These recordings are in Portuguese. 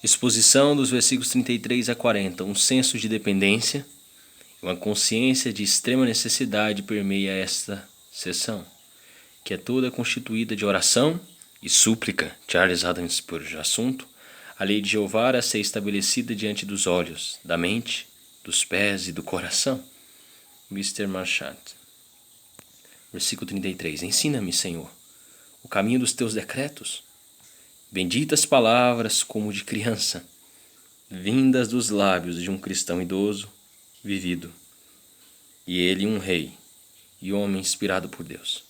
Exposição dos versículos 33 a 40. Um senso de dependência, uma consciência de extrema necessidade permeia esta sessão, que é toda constituída de oração e súplica. Charles Haddon Spurgeon. Assunto: a lei de Jeová a ser estabelecida diante dos olhos, da mente, dos pés e do coração. Mr. Marchand. Versículo 33. Ensina-me, Senhor, o caminho dos teus decretos. Benditas palavras como de criança, vindas dos lábios de um cristão idoso, vivido, e ele um rei e homem inspirado por Deus.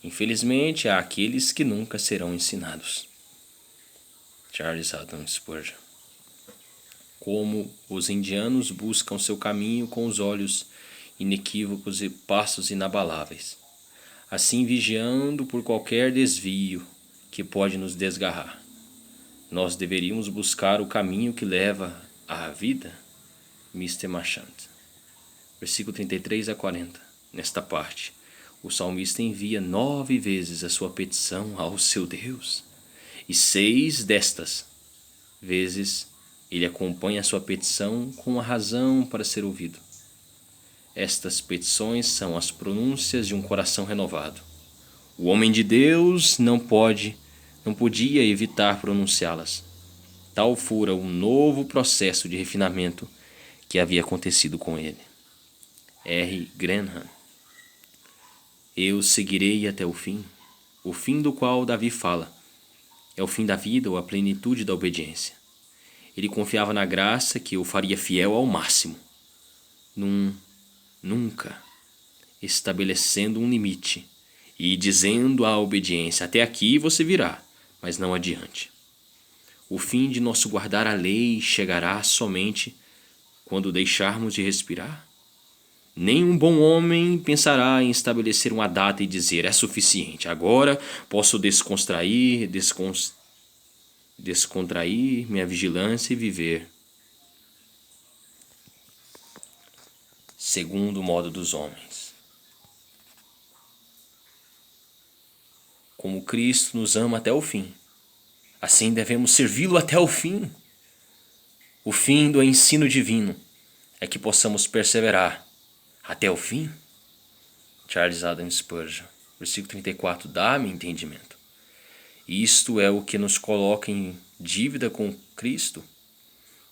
Infelizmente, há aqueles que nunca serão ensinados. Charles Haddon Spurgeon. Como os indianos buscam seu caminho com os olhos inequívocos e passos inabaláveis, assim vigiando por qualquer desvio que pode nos desgarrar. Nós deveríamos buscar o caminho que leva à vida. Mr. Marchand. Versículo 33 a 40. Nesta parte, o salmista envia 9 vezes a sua petição ao seu Deus, e 6 destas vezes ele acompanha a sua petição com uma razão para ser ouvido. Estas petições são as pronúncias de um coração renovado. O homem de Deus não podia evitar pronunciá-las. Tal fora um novo processo de refinamento que havia acontecido com ele. R. Grenham. Eu seguirei até o fim do qual Davi fala. É o fim da vida ou a plenitude da obediência. Ele confiava na graça que o faria fiel ao máximo. Nunca estabelecendo um limite e dizendo à obediência: até aqui você virá, mas não adiante. O fim de nosso guardar a lei chegará somente quando deixarmos de respirar. Nenhum bom homem pensará em estabelecer uma data e dizer: é suficiente, agora posso descontrair minha vigilância e viver segundo o modo dos homens. Como Cristo nos ama até o fim, assim devemos servi-lo até o fim. O fim do ensino divino é que possamos perseverar até o fim. Charles Haddon Spurgeon. Versículo 34. Dá-me entendimento. Isto é o que nos coloca em dívida com Cristo,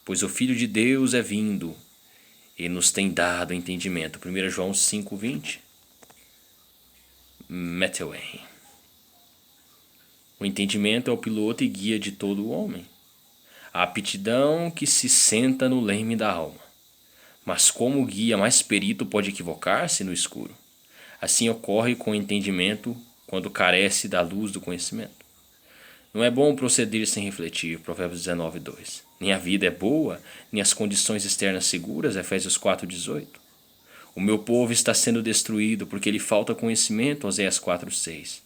pois o Filho de Deus é vindo e nos tem dado entendimento. 1 João 5:20. Metaway. O entendimento é o piloto e guia de todo o homem. A aptidão que se senta no leme da alma. Mas como o guia mais perito pode equivocar-se no escuro? Assim ocorre com o entendimento quando carece da luz do conhecimento. Não é bom proceder sem refletir. Provérbios 19:2. Nem a vida é boa, nem as condições externas seguras. Efésios 4:18. O meu povo está sendo destruído porque lhe falta conhecimento. Oséias 4:6.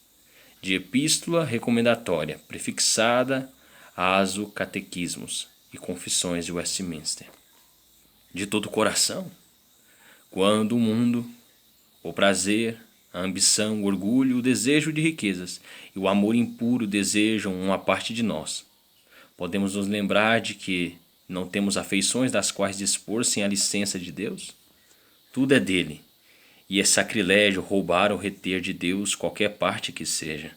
De epístola recomendatória, prefixada às catequismos e confissões de Westminster. De todo o coração, quando o mundo, o prazer, a ambição, o orgulho, o desejo de riquezas e o amor impuro desejam uma parte de nós, podemos nos lembrar de que não temos afeições das quais dispor sem a licença de Deus? Tudo é dele, e é sacrilégio roubar ou reter de Deus qualquer parte que seja.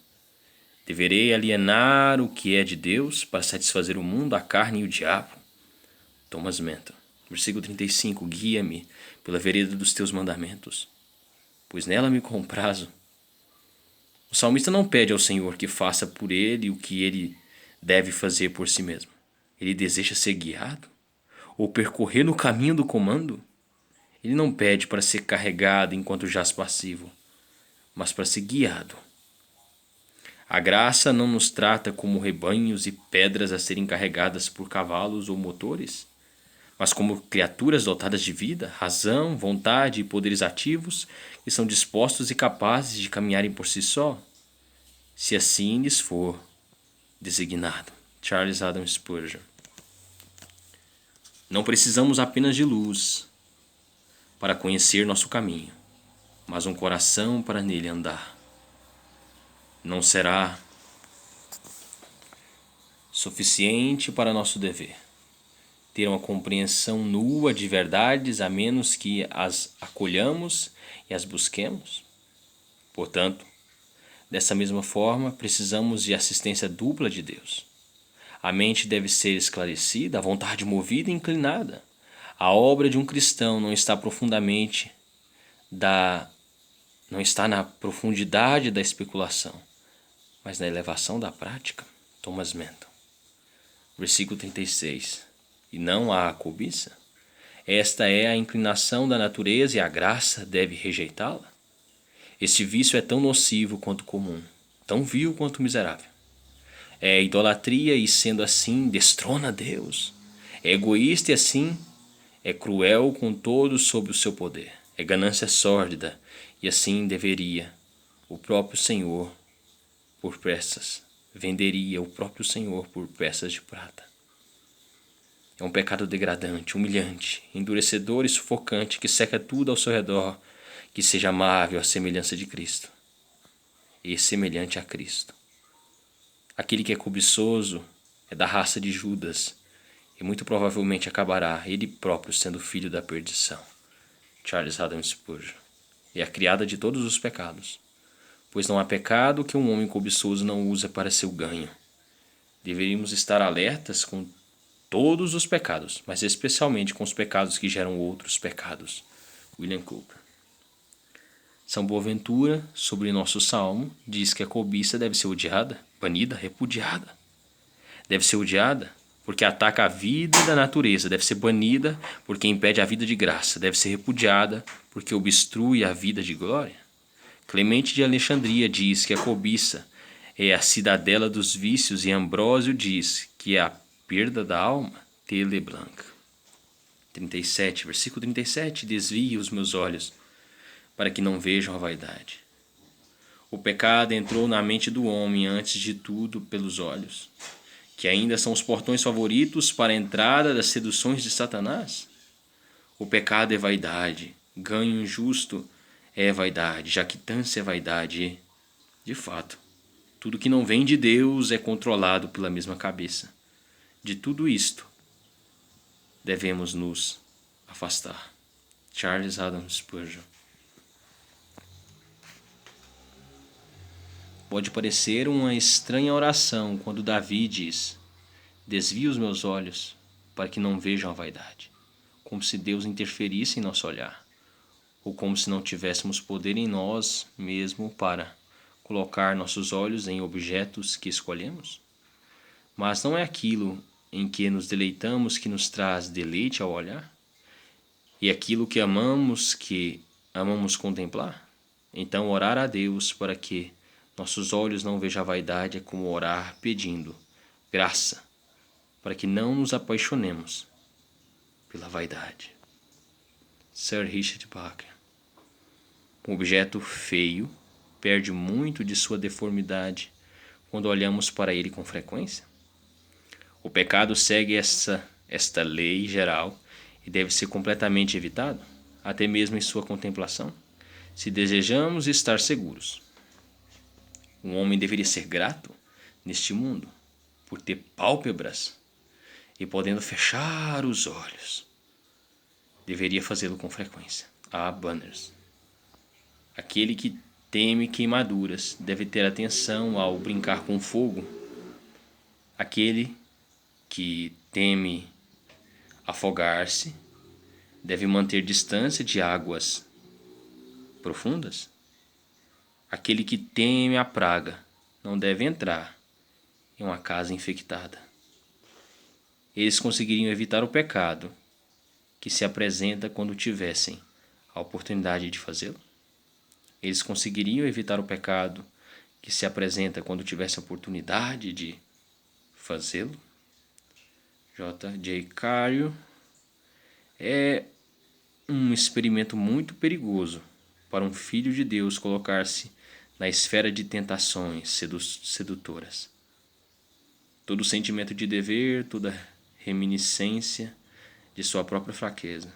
Deverei alienar o que é de Deus para satisfazer o mundo, a carne e o diabo? Thomas Menton. Versículo 35. Guia-me pela vereda dos teus mandamentos, pois nela me comprazo. O salmista não pede ao Senhor que faça por ele o que ele deve fazer por si mesmo. Ele deseja ser guiado ou percorrer no caminho do comando. Ele não pede para ser carregado enquanto jaz passivo, mas para ser guiado. A graça não nos trata como rebanhos e pedras a serem carregadas por cavalos ou motores, mas como criaturas dotadas de vida, razão, vontade e poderes ativos que são dispostos e capazes de caminharem por si só, se assim lhes for designado. Charles Haddon Spurgeon. Não precisamos apenas de luz para conhecer nosso caminho, mas um coração para nele andar. Não será suficiente para nosso dever. Ter uma compreensão nua de verdades a menos que as acolhamos e as busquemos. Portanto, dessa mesma forma, precisamos de assistência dupla de Deus. A mente deve ser esclarecida, a vontade movida e inclinada. A obra de um cristão não está na profundidade da especulação, mas na elevação da prática. Thomas Menton. Versículo 36. E não há cobiça? Esta é a inclinação da natureza e a graça deve rejeitá-la? Este vício é tão nocivo quanto comum, tão vil quanto miserável. É idolatria e, sendo assim, destrona Deus. É egoísta e, assim, é cruel com todos sob o seu poder. É ganância sórdida e, assim, o próprio Senhor venderia o próprio Senhor por peças de prata. É um pecado degradante, humilhante, endurecedor e sufocante que seca tudo ao seu redor, que seja amável à semelhança de Cristo e semelhante a Cristo. Aquele que é cobiçoso é da raça de Judas e muito provavelmente acabará ele próprio sendo filho da perdição. Charles Haddon Spurgeon. É a criada de todos os pecados, pois não há pecado que um homem cobiçoso não usa para seu ganho. Deveríamos estar alertas com todos os pecados, mas especialmente com os pecados que geram outros pecados. William Cooper. São Boaventura, sobre nosso salmo, diz que a cobiça deve ser odiada, banida, repudiada. Deve ser odiada porque ataca a vida da natureza, deve ser banida porque impede a vida de graça, deve ser repudiada porque obstrui a vida de glória. Clemente de Alexandria diz que a cobiça é a cidadela dos vícios e Ambrósio diz que é a perda da alma. T. Leblanc. 37, versículo 37. Desvie os meus olhos para que não vejam a vaidade. O pecado entrou na mente do homem antes de tudo pelos olhos, que ainda são os portões favoritos para a entrada das seduções de Satanás. O pecado é vaidade, ganho injusto é vaidade, jactância é vaidade e, de fato, tudo que não vem de Deus é controlado pela mesma cabeça. De tudo isto, devemos nos afastar. Charles Haddon Spurgeon. Pode parecer uma estranha oração quando Davi diz: desvia os meus olhos para que não vejam a vaidade, como se Deus interferisse em nosso olhar, ou como se não tivéssemos poder em nós mesmo para colocar nossos olhos em objetos que escolhemos. Mas não é aquilo em que nos deleitamos que nos traz deleite ao olhar? E aquilo que amamos contemplar? Então orar a Deus para que nossos olhos não vejam a vaidade é como orar pedindo graça para que não nos apaixonemos pela vaidade. Sir Richard Parker. Um objeto feio perde muito de sua deformidade quando olhamos para ele com frequência? O pecado segue esta lei geral e deve ser completamente evitado, até mesmo em sua contemplação, se desejamos estar seguros. Um homem deveria ser grato neste mundo por ter pálpebras e podendo fechar os olhos. Deveria fazê-lo com frequência. A. Banners. Aquele que teme queimaduras deve ter atenção ao brincar com fogo. Aquele que teme afogar-se deve manter distância de águas profundas. Aquele que teme a praga não deve entrar em uma casa infectada. Eles conseguiriam evitar o pecado que se apresenta quando tivessem a oportunidade de fazê-lo? Eles conseguiriam evitar o pecado que se apresenta quando tivessem a oportunidade de fazê-lo? J. J. Cario. É um experimento muito perigoso para um filho de Deus colocar-se na esfera de tentações sedutoras. Todo sentimento de dever, toda reminiscência de sua própria fraqueza,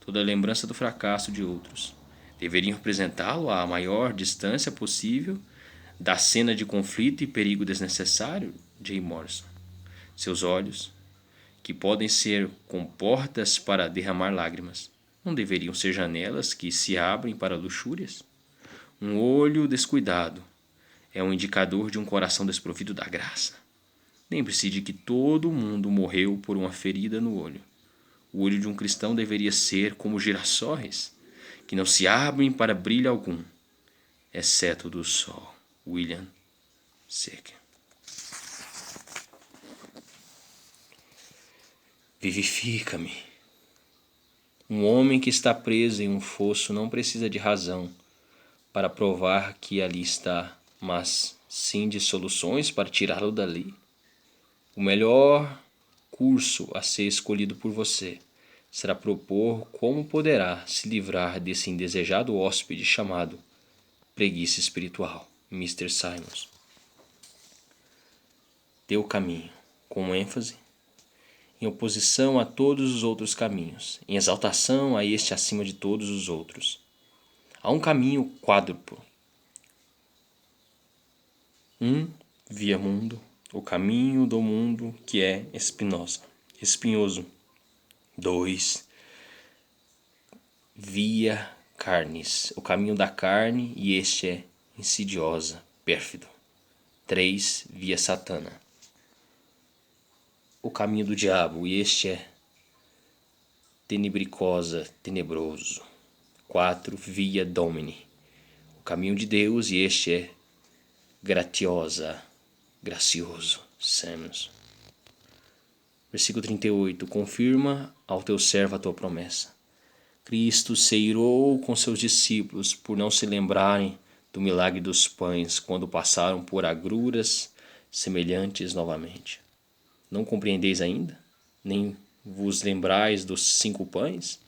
toda lembrança do fracasso de outros, deveriam representá-lo à maior distância possível da cena de conflito e perigo desnecessário. J. Morrison. Seus olhos, que podem ser como portas para derramar lágrimas, não deveriam ser janelas que se abrem para luxúrias? Um olho descuidado é um indicador de um coração desprovido da graça. Lembre-se de que todo mundo morreu por uma ferida no olho. O olho de um cristão deveria ser como girassóis, que não se abrem para brilho algum, exceto do sol. William Secker. Vivifica-me. Um homem que está preso em um fosso não precisa de razão para provar que ali está, mas sim de soluções para tirá-lo dali. O melhor curso a ser escolhido por você será propor como poderá se livrar desse indesejado hóspede chamado preguiça espiritual. Mr. Simons. Teu caminho, com ênfase, em oposição a todos os outros caminhos, em exaltação a este acima de todos os outros. Há um caminho quádruplo. Via mundo, o caminho do mundo que é espinhoso. 2. Via carnes, o caminho da carne, e este é insidiosa, pérfido. 3. Via satana, o caminho do diabo, e este é tenebricosa, tenebroso. 4. Via Domini, o caminho de Deus, e este é gratiosa, gracioso. Semos. Versículo 38. Confirma ao teu servo a tua promessa. Cristo se irou com seus discípulos por não se lembrarem do milagre dos pães quando passaram por agruras semelhantes novamente. Não compreendeis ainda? Nem vos lembrais dos 5 pães?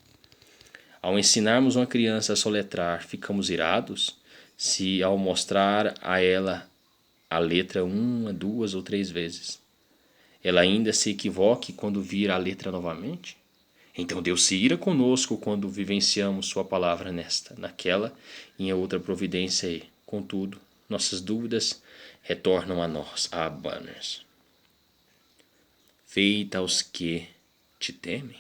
Ao ensinarmos uma criança a soletrar, ficamos irados se ao mostrar a ela a letra 1, 2 ou 3 vezes, ela ainda se equivoque quando vir a letra novamente? Então Deus se ira conosco quando vivenciamos sua palavra nesta, naquela e em outra providência e, contudo, nossas dúvidas retornam a nós, a Banners. Feita aos que te temem.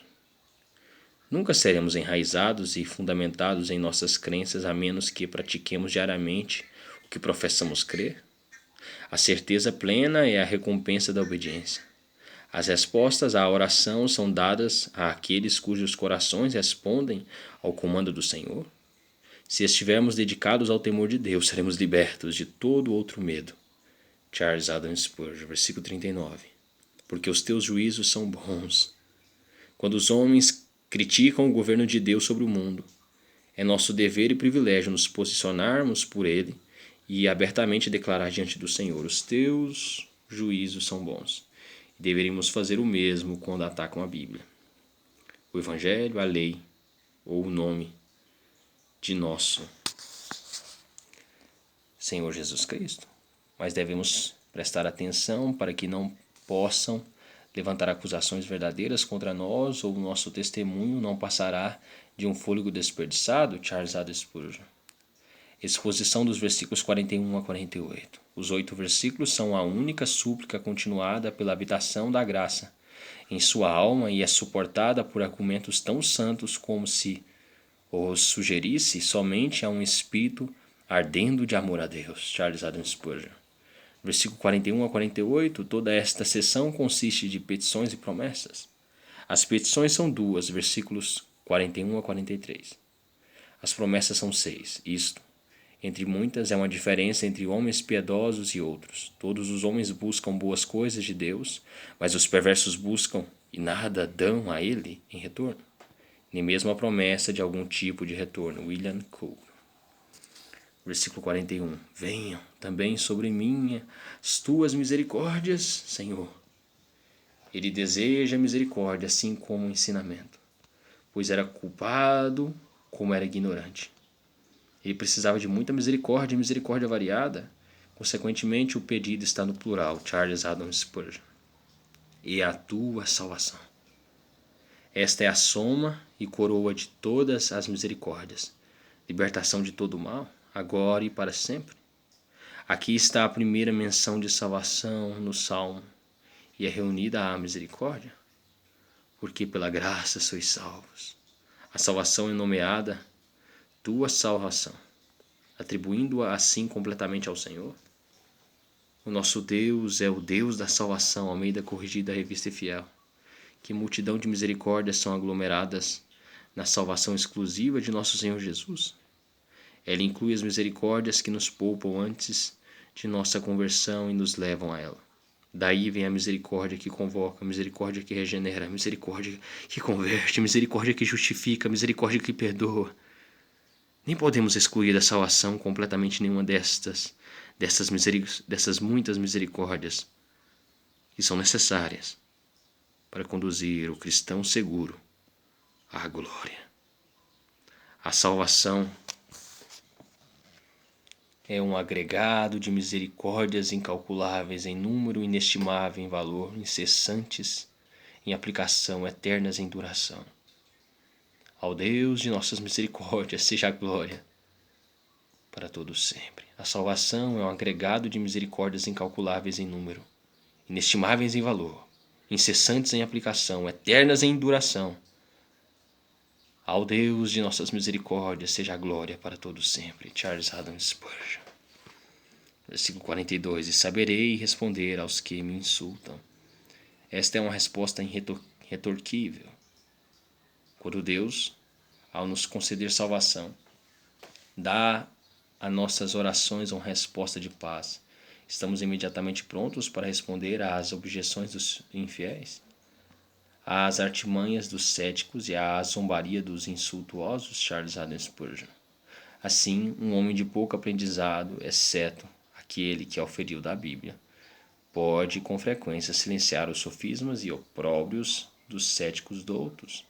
Nunca seremos enraizados e fundamentados em nossas crenças a menos que pratiquemos diariamente o que professamos crer. A certeza plena é a recompensa da obediência. As respostas à oração são dadas àqueles cujos corações respondem ao comando do Senhor. Se estivermos dedicados ao temor de Deus, seremos libertos de todo outro medo. Charles Adam Spurgeon, versículo 39. Porque os teus juízos são bons. Quando os homens criticam o governo de Deus sobre o mundo, é nosso dever e privilégio nos posicionarmos por ele e abertamente declarar diante do Senhor: os teus juízos são bons. E deveríamos fazer o mesmo quando atacam a Bíblia, o Evangelho, a lei ou o nome de nosso Senhor Jesus Cristo. Mas devemos prestar atenção para que não possam levantar acusações verdadeiras contra nós, ou o nosso testemunho não passará de um fôlego desperdiçado. Charles Adam Spurgeon. Exposição dos versículos 41 a 48. Os 8 versículos são a única súplica continuada pela habitação da graça em sua alma e é suportada por argumentos tão santos como se os sugerisse somente a um espírito ardendo de amor a Deus. Charles Adam Spurgeon. Versículo 41 a 48, toda esta seção consiste de petições e promessas. As petições são 2, versículos 41 a 43. As promessas são 6. Isto, entre muitas, é uma diferença entre homens piedosos e outros. Todos os homens buscam boas coisas de Deus, mas os perversos buscam e nada dão a ele em retorno. Nem mesmo a promessa de algum tipo de retorno. William Cole. Versículo 41. Venham também sobre mim as tuas misericórdias, Senhor. Ele deseja misericórdia, assim como o ensinamento, pois era culpado como era ignorante. Ele precisava de muita misericórdia e misericórdia variada. Consequentemente, o pedido está no plural. Charles Adam Spurgeon. E a tua salvação. Esta é a soma e coroa de todas as misericórdias. Libertação de todo o mal, agora e para sempre. Aqui está a primeira menção de salvação no Salmo, e é reunida à misericórdia? Porque pela graça sois salvos. A salvação é nomeada tua salvação, atribuindo-a assim completamente ao Senhor. O nosso Deus é o Deus da salvação, Almeida Corrigida, Revista e Fiel. Que multidão de misericórdias são aglomeradas na salvação exclusiva de nosso Senhor Jesus. Ela inclui as misericórdias que nos poupam antes de nossa conversão e nos levam a ela. Daí vem a misericórdia que convoca, a misericórdia que regenera, a misericórdia que converte, a misericórdia que justifica, a misericórdia que perdoa. Nem podemos excluir da salvação completamente nenhuma dessas muitas misericórdias que são necessárias para conduzir o cristão seguro à glória. A salvação é um agregado de misericórdias incalculáveis em número, inestimável em valor, incessantes em aplicação, eternas em duração. Ao Deus de nossas misericórdias seja a glória para todos sempre. A salvação é um agregado de misericórdias incalculáveis em número, inestimáveis em valor, incessantes em aplicação, eternas em duração. Ao Deus de nossas misericórdias seja a glória para todos sempre. Charles Haddon Spurgeon. Versículo 42. E saberei responder aos que me insultam. Esta é uma resposta irretorquível. Quando Deus, ao nos conceder salvação, dá a nossas orações uma resposta de paz, estamos imediatamente prontos para responder às objeções dos infiéis, às artimanhas dos céticos e à zombaria dos insultuosos. Charles Haddon Spurgeon. Assim, um homem de pouco aprendizado, exceto aquele que auferiu da Bíblia, pode com frequência silenciar os sofismas e opróbrios dos céticos doutos.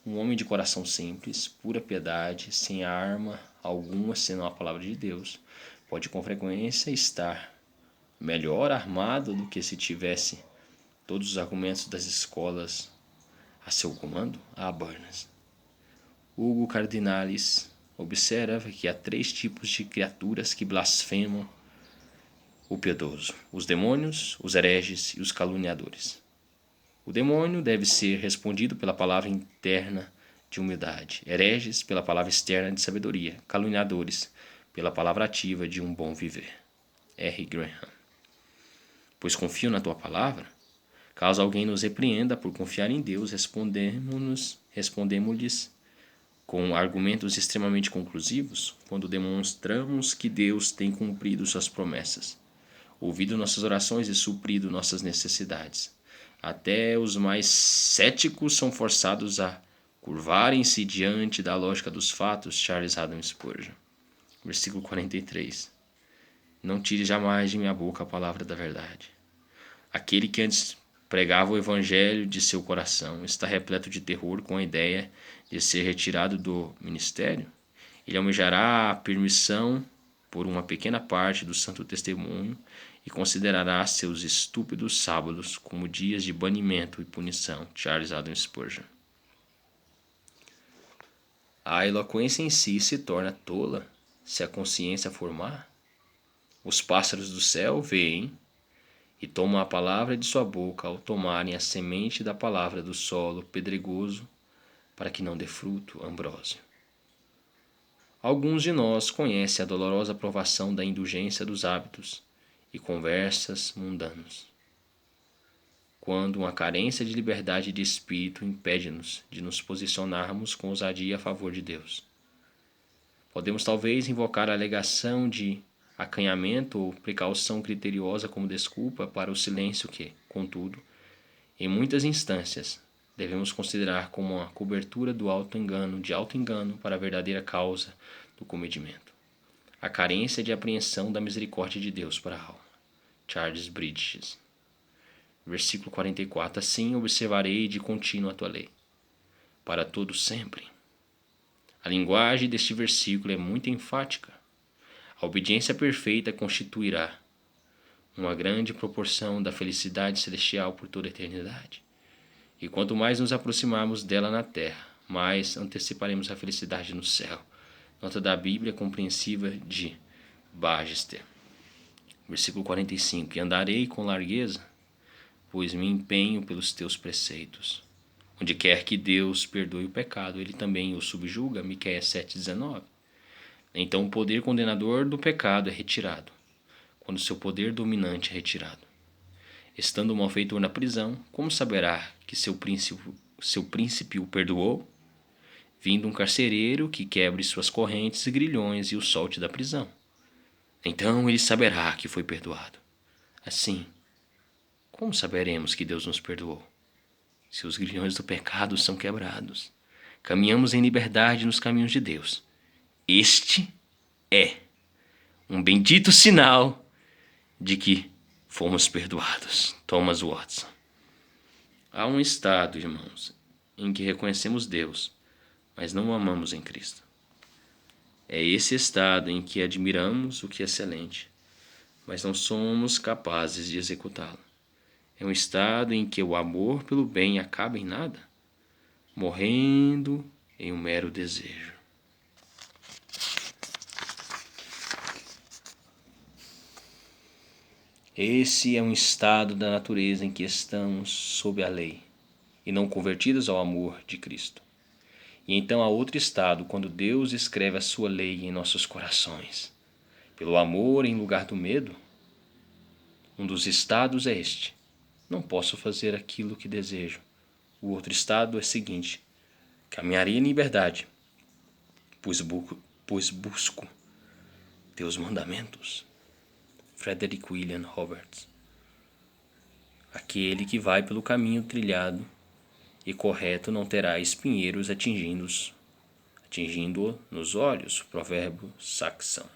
Um homem de coração simples, pura piedade, sem arma alguma senão a palavra de Deus, pode com frequência estar melhor armado do que se tivesse todos os argumentos das escolas a seu comando. Burns. Hugo Cardinalis observa que há 3 tipos de criaturas que blasfemam o piedoso: os demônios, os hereges e os caluniadores. O demônio deve ser respondido pela palavra interna de humildade, hereges pela palavra externa de sabedoria, caluniadores pela palavra ativa de um bom viver. R. Graham. Pois confio na tua palavra. Caso alguém nos repreenda por confiar em Deus, respondemos-lhes com argumentos extremamente conclusivos quando demonstramos que Deus tem cumprido suas promessas, ouvido nossas orações e suprido nossas necessidades. Até os mais céticos são forçados a curvarem-se diante da lógica dos fatos. Charles Haddon Spurgeon. Versículo 43. Não tire jamais de minha boca a palavra da verdade. Aquele que antes pregava o evangelho de seu coração está repleto de terror com a ideia de ser retirado do ministério. Ele almejará a permissão por uma pequena parte do santo testemunho e considerará seus estúpidos sábados como dias de banimento e punição. Charles Haddon Spurgeon. A eloquência em si se torna tola se a consciência formar. Os pássaros do céu veem e tomam a palavra de sua boca ao tomarem a semente da palavra do solo pedregoso para que não dê fruto. Ambrósio. Alguns de nós conhecem a dolorosa provação da indulgência dos hábitos e conversas mundanos, quando uma carência de liberdade de espírito impede-nos de nos posicionarmos com ousadia a favor de Deus. Podemos talvez invocar a alegação de acanhamento ou precaução criteriosa como desculpa para o silêncio que, contudo, em muitas instâncias, devemos considerar como uma cobertura de alto engano para a verdadeira causa do comedimento: a carência de apreensão da misericórdia de Deus para a alma. Charles Bridges. Versículo 44. Assim observarei de contínuo a tua lei, para todo sempre. A linguagem deste versículo é muito enfática. A obediência perfeita constituirá uma grande proporção da felicidade celestial por toda a eternidade. E quanto mais nos aproximarmos dela na terra, mais anteciparemos a felicidade no céu. Nota da Bíblia compreensiva de Bagester. Versículo 45. E andarei com largueza pois me empenho pelos teus preceitos. Onde quer que Deus perdoe o pecado, ele também o subjuga. Miqueias 7,19. Então o poder condenador do pecado é retirado, quando seu poder dominante é retirado. Estando o malfeitor na prisão, como saberá que seu príncipe o perdoou? Vindo um carcereiro que quebre suas correntes e grilhões e o solte da prisão. Então ele saberá que foi perdoado. Assim, como saberemos que Deus nos perdoou? Se os grilhões do pecado são quebrados, caminhamos em liberdade nos caminhos de Deus. Este é um bendito sinal de que fomos perdoados. Thomas Watson. Há um estado, irmãos, em que reconhecemos Deus, mas não o amamos em Cristo. É esse estado em que admiramos o que é excelente, mas não somos capazes de executá-lo. É um estado em que o amor pelo bem acaba em nada, morrendo em um mero desejo. Esse é um estado da natureza em que estamos sob a lei e não convertidos ao amor de Cristo. E então há outro estado, quando Deus escreve a sua lei em nossos corações. Pelo amor em lugar do medo. Um dos estados é este: não posso fazer aquilo que desejo. O outro estado é o seguinte: caminharei em liberdade, pois busco teus mandamentos. Frederick William Roberts. Aquele que vai pelo caminho trilhado e correto não terá espinheiros atingindo-o nos olhos. Provérbio saxão.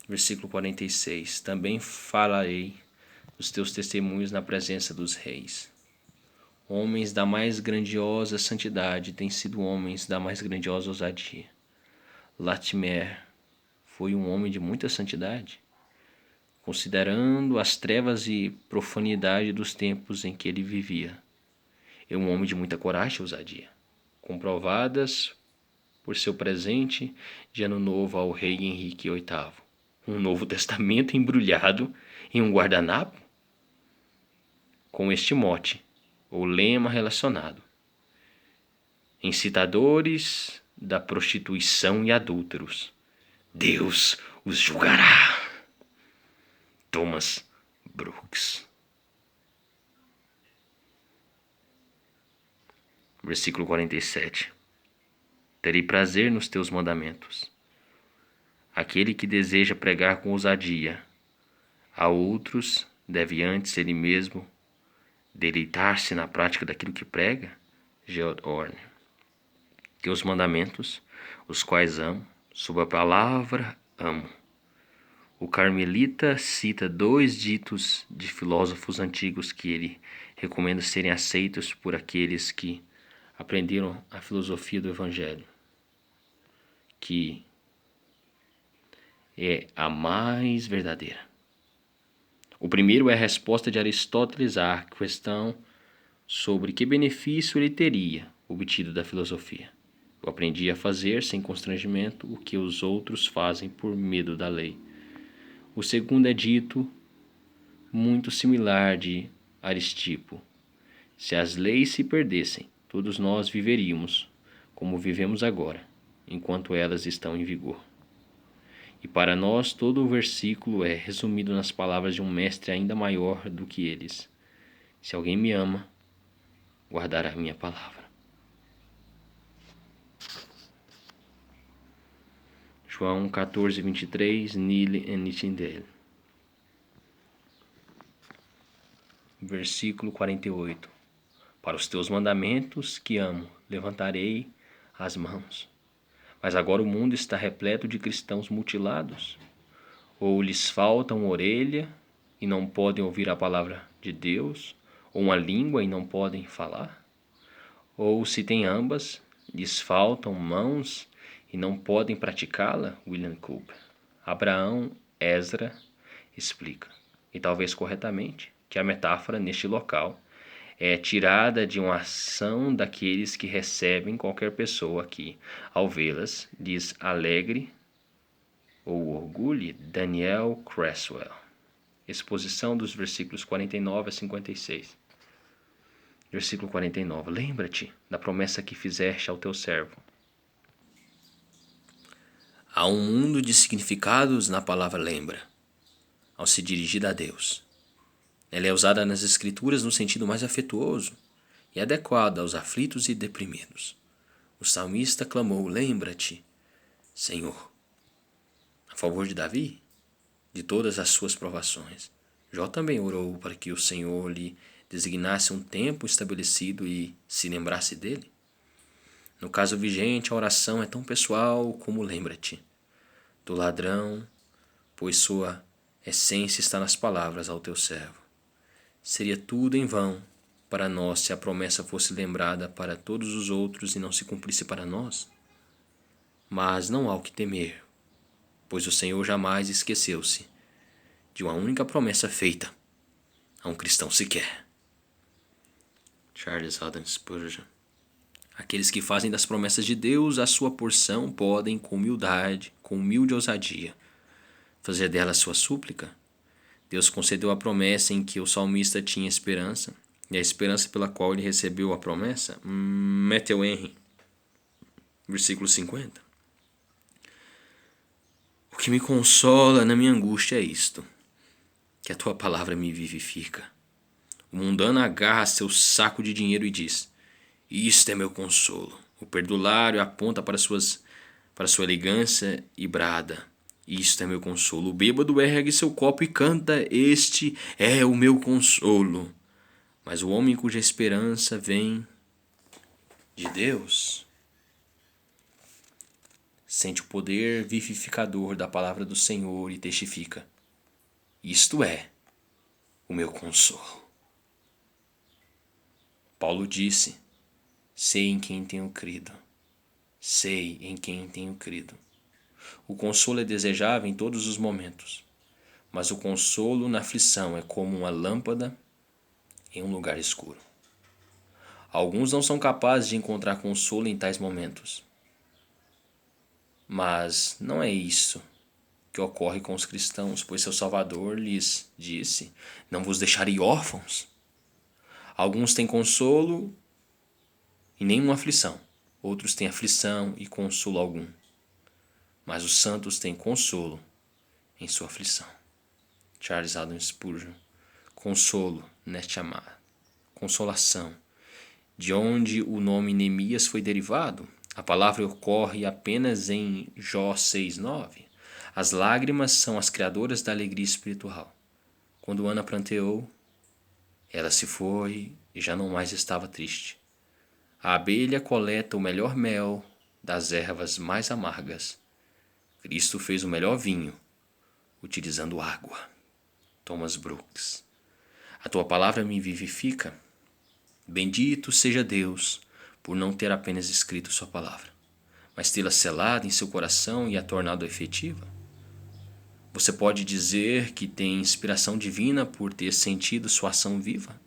Versículo 46. Também falarei dos teus testemunhos na presença dos reis. Homens da mais grandiosa santidade têm sido homens da mais grandiosa ousadia. Latimer foi um homem de muita santidade, considerando as trevas e profanidade dos tempos em que ele vivia. É um homem de muita coragem e ousadia, comprovadas por seu presente de ano novo ao rei Henrique VIII. Um Novo Testamento embrulhado em um guardanapo com este mote, ou lema relacionado: incitadores da prostituição e adúlteros, Deus os julgará. Thomas Brooks. Versículo 47. Terei prazer nos teus mandamentos. Aquele que deseja pregar com ousadia a outros deve antes ele mesmo deleitar-se na prática daquilo que prega. George Orwell. Teus mandamentos, os quais amo, sob a palavra amo. O carmelita cita 2 ditos de filósofos antigos que ele recomenda serem aceitos por aqueles que aprenderam a filosofia do Evangelho, que é a mais verdadeira. O primeiro é a resposta de Aristóteles à questão sobre que benefício ele teria obtido da filosofia. Eu aprendi a fazer sem constrangimento o que os outros fazem por medo da lei. O segundo é dito muito similar de Aristipo. Se as leis se perdessem, todos nós viveríamos como vivemos agora, enquanto elas estão em vigor. E para nós todo o versículo é resumido nas palavras de um mestre ainda maior do que eles: se alguém me ama, guardará a minha palavra. João 14:23, Neale e Nightingale. Versículo 48. Para os teus mandamentos que amo, levantarei as mãos. Mas agora o mundo está repleto de cristãos mutilados. Ou lhes falta uma orelha e não podem ouvir a palavra de Deus, ou uma língua e não podem falar. Ou se têm ambas, lhes faltam mãos e não podem praticá-la. William Cooper. Abraão Ezra explica, e talvez corretamente, que a metáfora neste local é tirada de uma ação daqueles que recebem qualquer pessoa que, ao vê-las, lhes alegre ou orgulhe. Daniel Creswell. Exposição dos versículos 49 a 56. Versículo 49. Lembra-te da promessa que fizeste ao teu servo. Há um mundo de significados na palavra lembra, ao se dirigir a Deus. Ela é usada nas Escrituras no sentido mais afetuoso e adequado aos aflitos e deprimidos. O salmista clamou: lembra-te, Senhor, a favor de Davi, de todas as suas provações. Jó também orou para que o Senhor lhe designasse um tempo estabelecido e se lembrasse dele. No caso vigente, a oração é tão pessoal como lembra-te do ladrão, pois sua essência está nas palavras ao teu servo. Seria tudo em vão para nós se a promessa fosse lembrada para todos os outros e não se cumprisse para nós. Mas não há o que temer, pois o Senhor jamais esqueceu-se de uma única promessa feita a um cristão sequer. Charles Haddon Spurgeon. Aqueles que fazem das promessas de Deus a sua porção podem, com humilde ousadia, fazer dela sua súplica. Deus concedeu a promessa em que o salmista tinha esperança, e a esperança pela qual ele recebeu a promessa. Matthew Henry, versículo 50. O que me consola na minha angústia é isto, que a tua palavra me vivifica. O mundano agarra seu saco de dinheiro e diz: isto é meu consolo. O perdulário aponta para sua elegância e brada: isto é meu consolo. O bêbado ergue seu copo e canta: este é o meu consolo. Mas o homem cuja esperança vem de Deus sente o poder vivificador da palavra do Senhor e testifica: isto é o meu consolo. Paulo disse: sei em quem tenho crido. Sei em quem tenho crido. O consolo é desejável em todos os momentos, mas o consolo na aflição é como uma lâmpada em um lugar escuro. Alguns não são capazes de encontrar consolo em tais momentos. Mas não é isso que ocorre com os cristãos, pois seu Salvador lhes disse: não vos deixarei órfãos. Alguns têm consolo e nenhuma aflição. Outros têm aflição e consolo algum. Mas os santos têm consolo em sua aflição. Charles Haddon Spurgeon. Consolo, chamado. Consolação. De onde o nome Neemias foi derivado? A palavra ocorre apenas em Jó 6:9. As lágrimas são as criadoras da alegria espiritual. Quando Ana pranteou, ela se foi e já não mais estava triste. A abelha coleta o melhor mel das ervas mais amargas. Cristo fez o melhor vinho, utilizando água. Thomas Brooks. A tua palavra me vivifica. Bendito seja Deus por não ter apenas escrito sua palavra, mas tê-la selada em seu coração e a tornado efetiva. Você pode dizer que tem inspiração divina por ter sentido sua ação viva?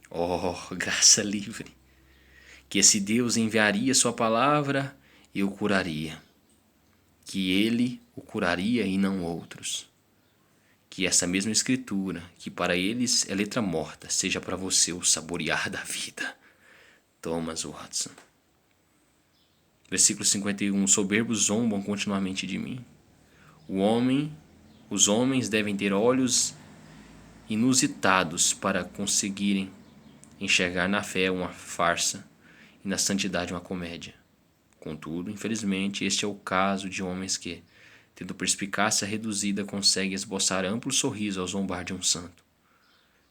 Oh, graça livre! Que esse Deus enviaria sua palavra e o curaria. Que ele o curaria e não outros. Que essa mesma escritura, que para eles é letra morta, seja para você o saborear da vida. Thomas Watson. Versículo 51. Soberbos zombam continuamente de mim. Os homens devem ter olhos inusitados para conseguirem enxergar na fé uma farsa e na santidade uma comédia. Contudo, infelizmente, este é o caso de homens que, tendo perspicácia reduzida, conseguem esboçar amplo sorriso ao zombar de um santo.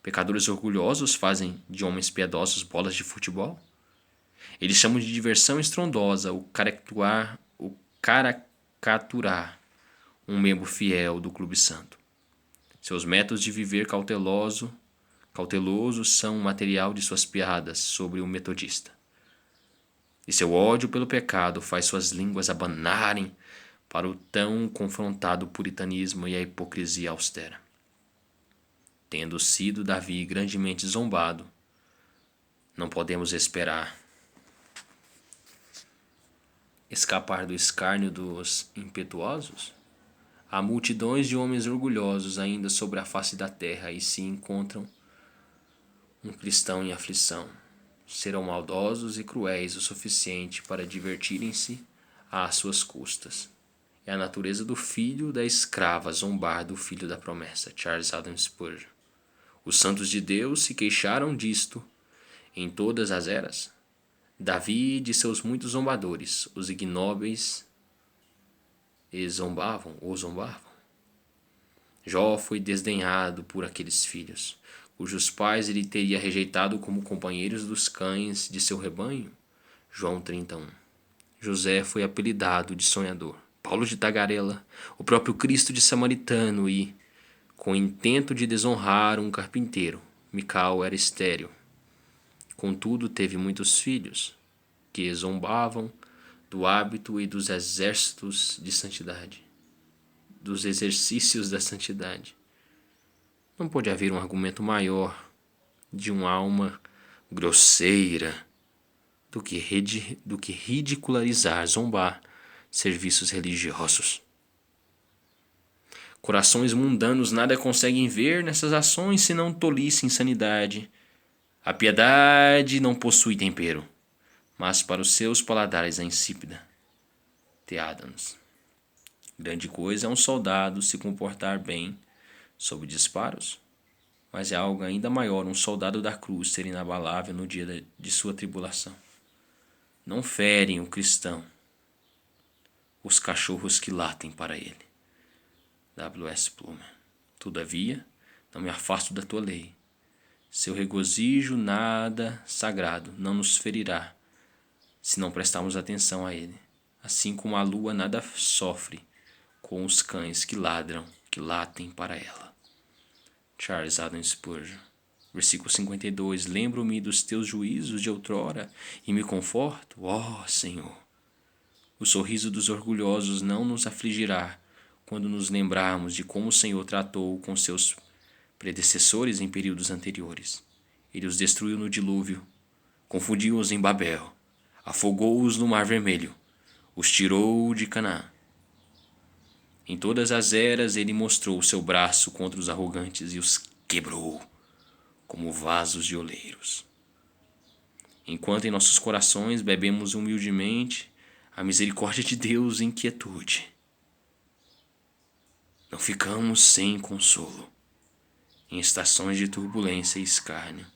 Pecadores orgulhosos fazem de homens piedosos bolas de futebol? Eles chamam de diversão estrondosa o caricaturar um membro fiel do Clube Santo. Seus métodos de viver cauteloso são material de suas piadas sobre o metodista. E seu ódio pelo pecado faz suas línguas abanarem para o tão confrontado puritanismo e a hipocrisia austera. Tendo sido Davi grandemente zombado, não podemos esperar escapar do escárnio dos impetuosos? Há multidões de homens orgulhosos ainda sobre a face da terra, e se encontram um cristão em aflição, serão maldosos e cruéis o suficiente para divertirem-se às suas custas. É a natureza do filho da escrava zombar do filho da promessa. Charles Adam Spurgeon. Os santos de Deus se queixaram disto em todas as eras. Davi e de seus muitos zombadores, os ignóbeis e zombavam ou zombavam. Jó foi desdenhado por aqueles filhos, cujos pais ele teria rejeitado como companheiros dos cães de seu rebanho. João 31. José foi apelidado de sonhador, Paulo de tagarela, o próprio Cristo de samaritano e, com intento de desonrar um carpinteiro, Mical era estéril. Contudo, teve muitos filhos, que zombavam do hábito e dos exércitos de santidade, dos exercícios da santidade. Não pode haver um argumento maior de uma alma grosseira do que ridicularizar, zombar serviços religiosos. Corações mundanos nada conseguem ver nessas ações senão tolice e insanidade. A piedade não possui tempero, mas para os seus paladares é insípida. T. Adams. Grande coisa é um soldado se comportar bem sob disparos, mas é algo ainda maior um soldado da cruz ser inabalável no dia de sua tribulação. Não ferem o cristão os cachorros que latem para ele. W. S. Plumer. Todavia, não me afasto da tua lei. Seu regozijo nada sagrado não nos ferirá, se não prestarmos atenção a ele. Assim como a lua nada sofre com os cães que ladram, que latem para ela. Charles Adam Spurgeon. Versículo 52. Lembro-me dos teus juízos de outrora e me conforto, ó Senhor. O sorriso dos orgulhosos não nos afligirá quando nos lembrarmos de como o Senhor tratou com seus predecessores em períodos anteriores. Ele os destruiu no dilúvio, confundiu-os em Babel, afogou-os no Mar Vermelho, os tirou de Canaã. Em todas as eras ele mostrou o seu braço contra os arrogantes e os quebrou como vasos de oleiros. Enquanto em nossos corações bebemos humildemente a misericórdia de Deus em quietude, não ficamos sem consolo em estações de turbulência e escárnio,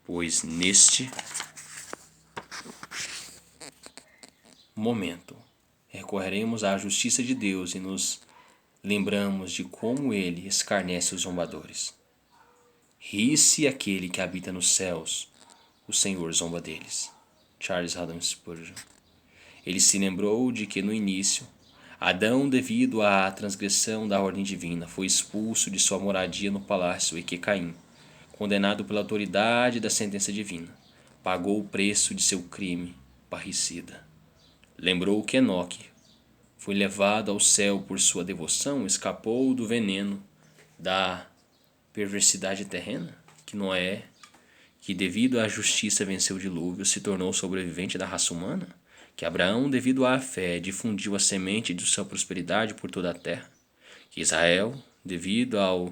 pois neste momento recorreremos à justiça de Deus e nos lembramos de como ele escarnece os zombadores. Ri-se aquele que habita nos céus, o Senhor zomba deles. Charles Adam Spurgeon. Ele se lembrou de que no início, Adão, devido à transgressão da ordem divina, foi expulso de sua moradia no palácio e que Caim, condenado pela autoridade da sentença divina, pagou o preço de seu crime parricida. Lembrou que Enoque foi levado ao céu por sua devoção, escapou do veneno da perversidade terrena, que Noé, que devido à justiça venceu o dilúvio, se tornou sobrevivente da raça humana, que Abraão, devido à fé, difundiu a semente de sua prosperidade por toda a terra, que Israel, devido ao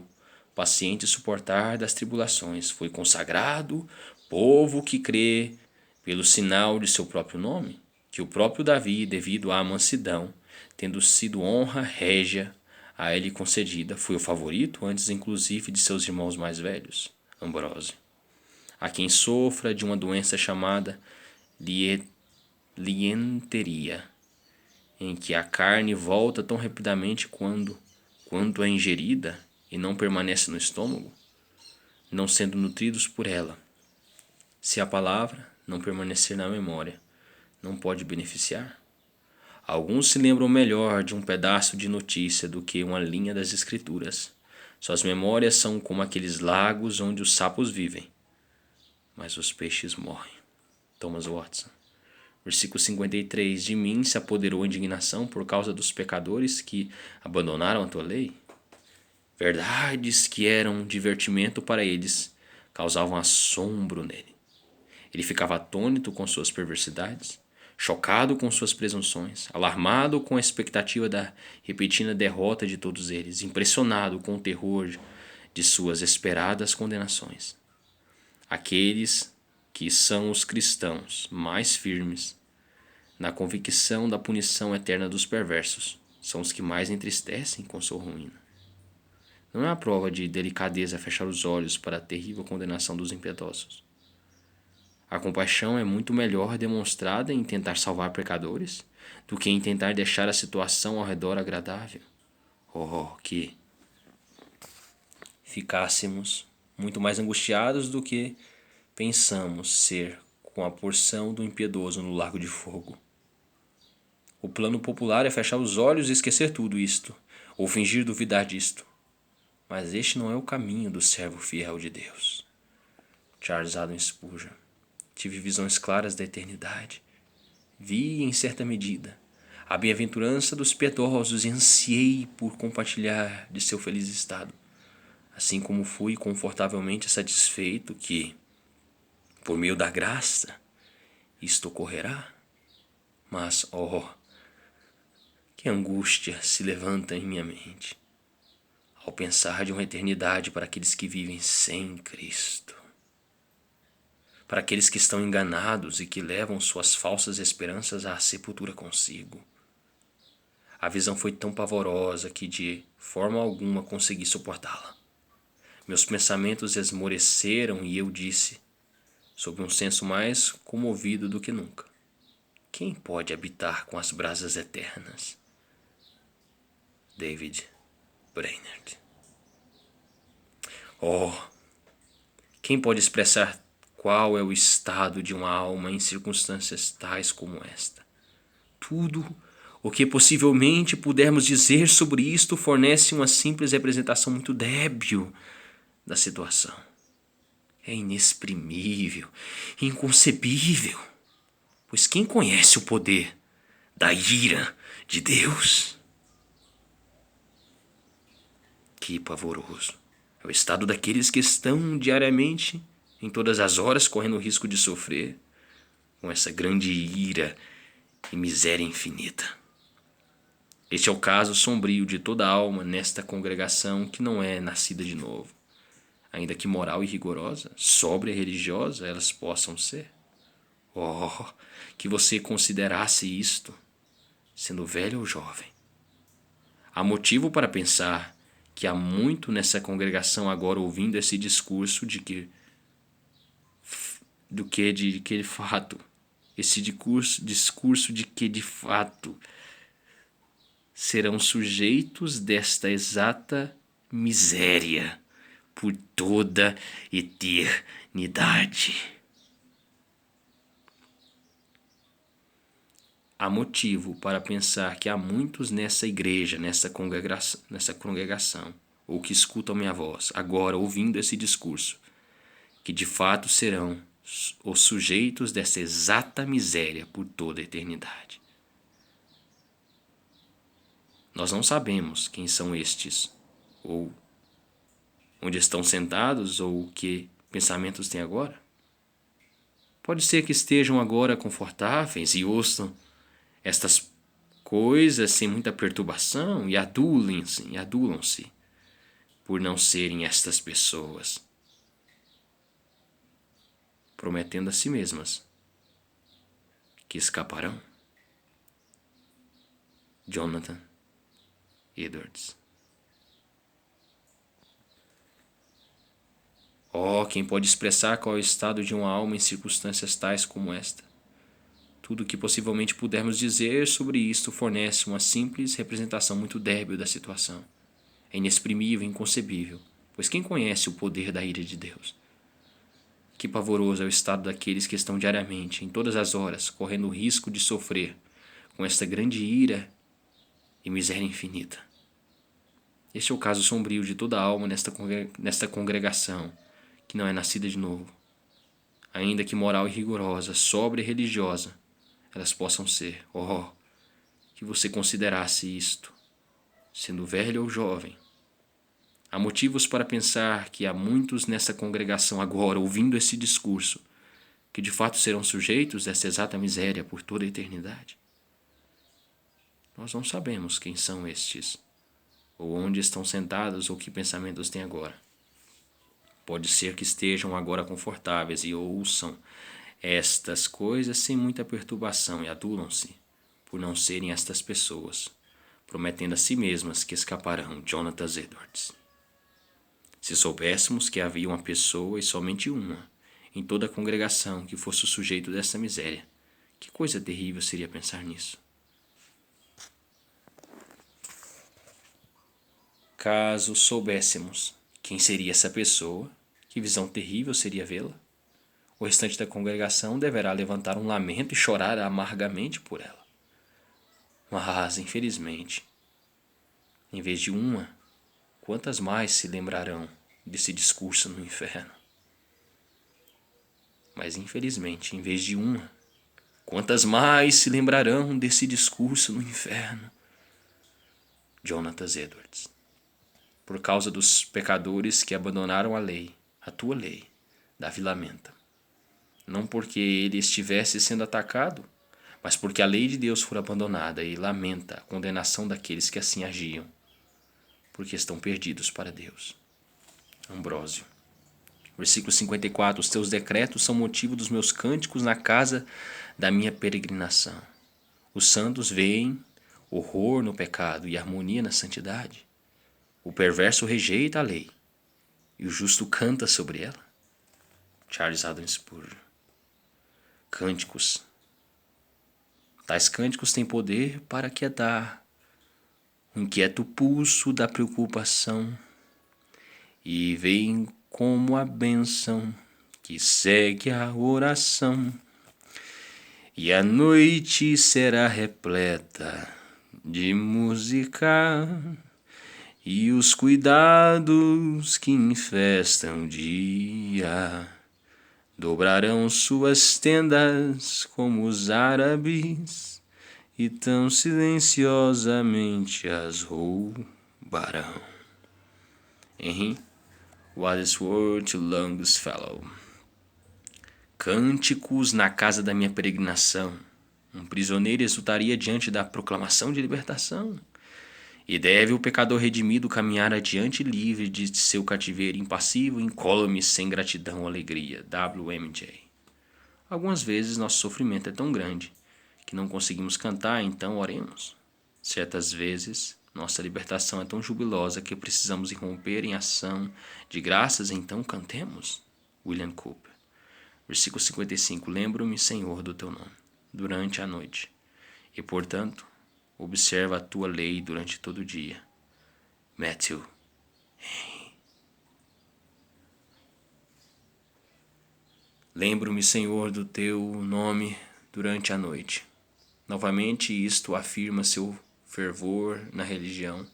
paciente suportar das tribulações, foi consagrado povo que crê pelo sinal de seu próprio nome, que o próprio Davi, devido à mansidão, tendo sido honra régia a ele concedida, foi o favorito antes inclusive de seus irmãos mais velhos. Ambrósio. A quem sofra de uma doença chamada lienteria, em que a carne volta tão rapidamente quanto é ingerida e não permanece no estômago, não sendo nutridos por ela. Se a palavra não permanecer na memória, não pode beneficiar. Alguns se lembram melhor de um pedaço de notícia do que uma linha das Escrituras. Suas memórias são como aqueles lagos onde os sapos vivem, mas os peixes morrem. Thomas Watson. Versículo 53. De mim se apoderou a indignação por causa dos pecadores que abandonaram a tua lei. Verdades que eram divertimento para eles causavam assombro nele. Ele ficava atônito com suas perversidades. chocado com suas presunções, alarmado com a expectativa da repentina derrota de todos eles, impressionado com o terror de suas esperadas condenações. Aqueles que são os cristãos mais firmes na convicção da punição eterna dos perversos são os que mais entristecem com sua ruína. Não é a prova de delicadeza fechar os olhos para a terrível condenação dos impiedosos. A compaixão é muito melhor demonstrada em tentar salvar pecadores do que em tentar deixar a situação ao redor agradável. Oh, que ficássemos muito mais angustiados do que pensamos ser com a porção do impiedoso no lago de fogo. O plano popular é fechar os olhos e esquecer tudo isto, ou fingir duvidar disto. Mas este não é o caminho do servo fiel de Deus. Charles Haddon Spurgeon. Tive visões claras da eternidade. Vi, em certa medida, a bem-aventurança dos piedosos e ansiei por compartilhar de seu feliz estado, assim como fui confortavelmente satisfeito que, por meio da graça, isto ocorrerá. Mas, oh, que angústia se levanta em minha mente ao pensar de uma eternidade para aqueles que vivem sem Cristo, para aqueles que estão enganados e que levam suas falsas esperanças à sepultura consigo. A visão foi tão pavorosa que de forma alguma consegui suportá-la. Meus pensamentos esmoreceram e eu disse, sob um senso mais comovido do que nunca: quem pode habitar com as brasas eternas? David Brainerd. Oh, quem pode expressar qual é o estado de uma alma em circunstâncias tais como esta? Tudo o que possivelmente pudermos dizer sobre isto fornece uma simples representação muito débil da situação. É inexprimível, inconcebível, pois quem conhece o poder da ira de Deus? Que pavoroso é o estado daqueles que estão diariamente, em todas as horas, correndo o risco de sofrer com essa grande ira e miséria infinita. Este é o caso sombrio de toda alma nesta congregação que não é nascida de novo, ainda que moral e rigorosa, sóbria e religiosa elas possam ser. Oh, que você considerasse isto, sendo velho ou jovem. Há motivo para pensar que há muito nessa congregação agora ouvindo esse discurso de que de fato, esse discurso de que de fato serão sujeitos desta exata miséria por toda eternidade. Há motivo para pensar que há muitos nessa igreja, nessa congregação, ou que escutam minha voz, agora ouvindo esse discurso, que de fato serão os sujeitos dessa exata miséria por toda a eternidade. Nós não sabemos quem são estes, ou onde estão sentados, ou que pensamentos têm agora. Pode ser que estejam agora confortáveis e ouçam estas coisas sem muita perturbação e adulam-se por não serem estas pessoas, prometendo a si mesmas que escaparão. Jonathan Edwards. Oh, quem pode expressar qual é o estado de uma alma em circunstâncias tais como esta? Tudo o que possivelmente pudermos dizer sobre isto fornece uma simples representação muito débil da situação. É inexprimível e inconcebível, pois quem conhece o poder da ira de Deus? Que pavoroso é o estado daqueles que estão diariamente, em todas as horas, correndo o risco de sofrer com esta grande ira e miséria infinita. Este é o caso sombrio de toda alma nesta congregação, que não é nascida de novo. Ainda que moral e rigorosa, sóbria e religiosa, elas possam ser. Oh, que você considerasse isto, sendo velho ou jovem. Há motivos para pensar que há muitos nessa congregação agora, ouvindo esse discurso, que de fato serão sujeitos dessa exata miséria por toda a eternidade? Nós não sabemos quem são estes, ou onde estão sentados, ou que pensamentos têm agora. Pode ser que estejam agora confortáveis e ouçam estas coisas sem muita perturbação e adulam-se por não serem estas pessoas, prometendo a si mesmas que escaparão. Jonathan Edwards. Se soubéssemos que havia uma pessoa e somente uma em toda a congregação que fosse o sujeito dessa miséria, que coisa terrível seria pensar nisso. Caso soubéssemos quem seria essa pessoa, que visão terrível seria vê-la. O restante da congregação deverá levantar um lamento e chorar amargamente por ela. Mas, infelizmente, em vez de uma, quantas mais se lembrarão desse discurso no inferno? Mas, infelizmente, em vez de uma, quantas mais se lembrarão desse discurso no inferno? Jonathan Edwards. Por causa dos pecadores que abandonaram a lei, a tua lei, Davi lamenta. Não porque ele estivesse sendo atacado, mas porque a lei de Deus for abandonada, e lamenta a condenação daqueles que assim agiam, porque estão perdidos para Deus. Ambrósio. Versículo 54. Os teus decretos são motivo dos meus cânticos na casa da minha peregrinação. Os santos veem horror no pecado e harmonia na santidade. O perverso rejeita a lei e o justo canta sobre ela. Charles Haddon Spurgeon. Cânticos. Tais cânticos têm poder para aquietar o inquieto pulso da preocupação e veem como a bênção que segue a oração. E a noite será repleta de música e os cuidados que infestam o dia dobrarão suas tendas como os árabes e tão silenciosamente as roubarão. Henry Wadsworth Longfellow. Cânticos na casa da minha peregrinação. Um prisioneiro exultaria diante da proclamação de libertação. E deve o pecador redimido caminhar adiante livre de seu cativeiro impassível, incólume, sem gratidão ou alegria. W.M.J. Algumas vezes nosso sofrimento é tão grande que não conseguimos cantar, então oremos. Certas vezes nossa libertação é tão jubilosa que precisamos irromper em ação de graças, então cantemos. William Cooper. Versículo 55. Lembro-me, Senhor, do teu nome durante a noite, e, portanto, observa a tua lei durante todo o dia. Matthew Henry. Lembro-me, Senhor, do teu nome durante a noite. Novamente, isto afirma seu fervor na religião,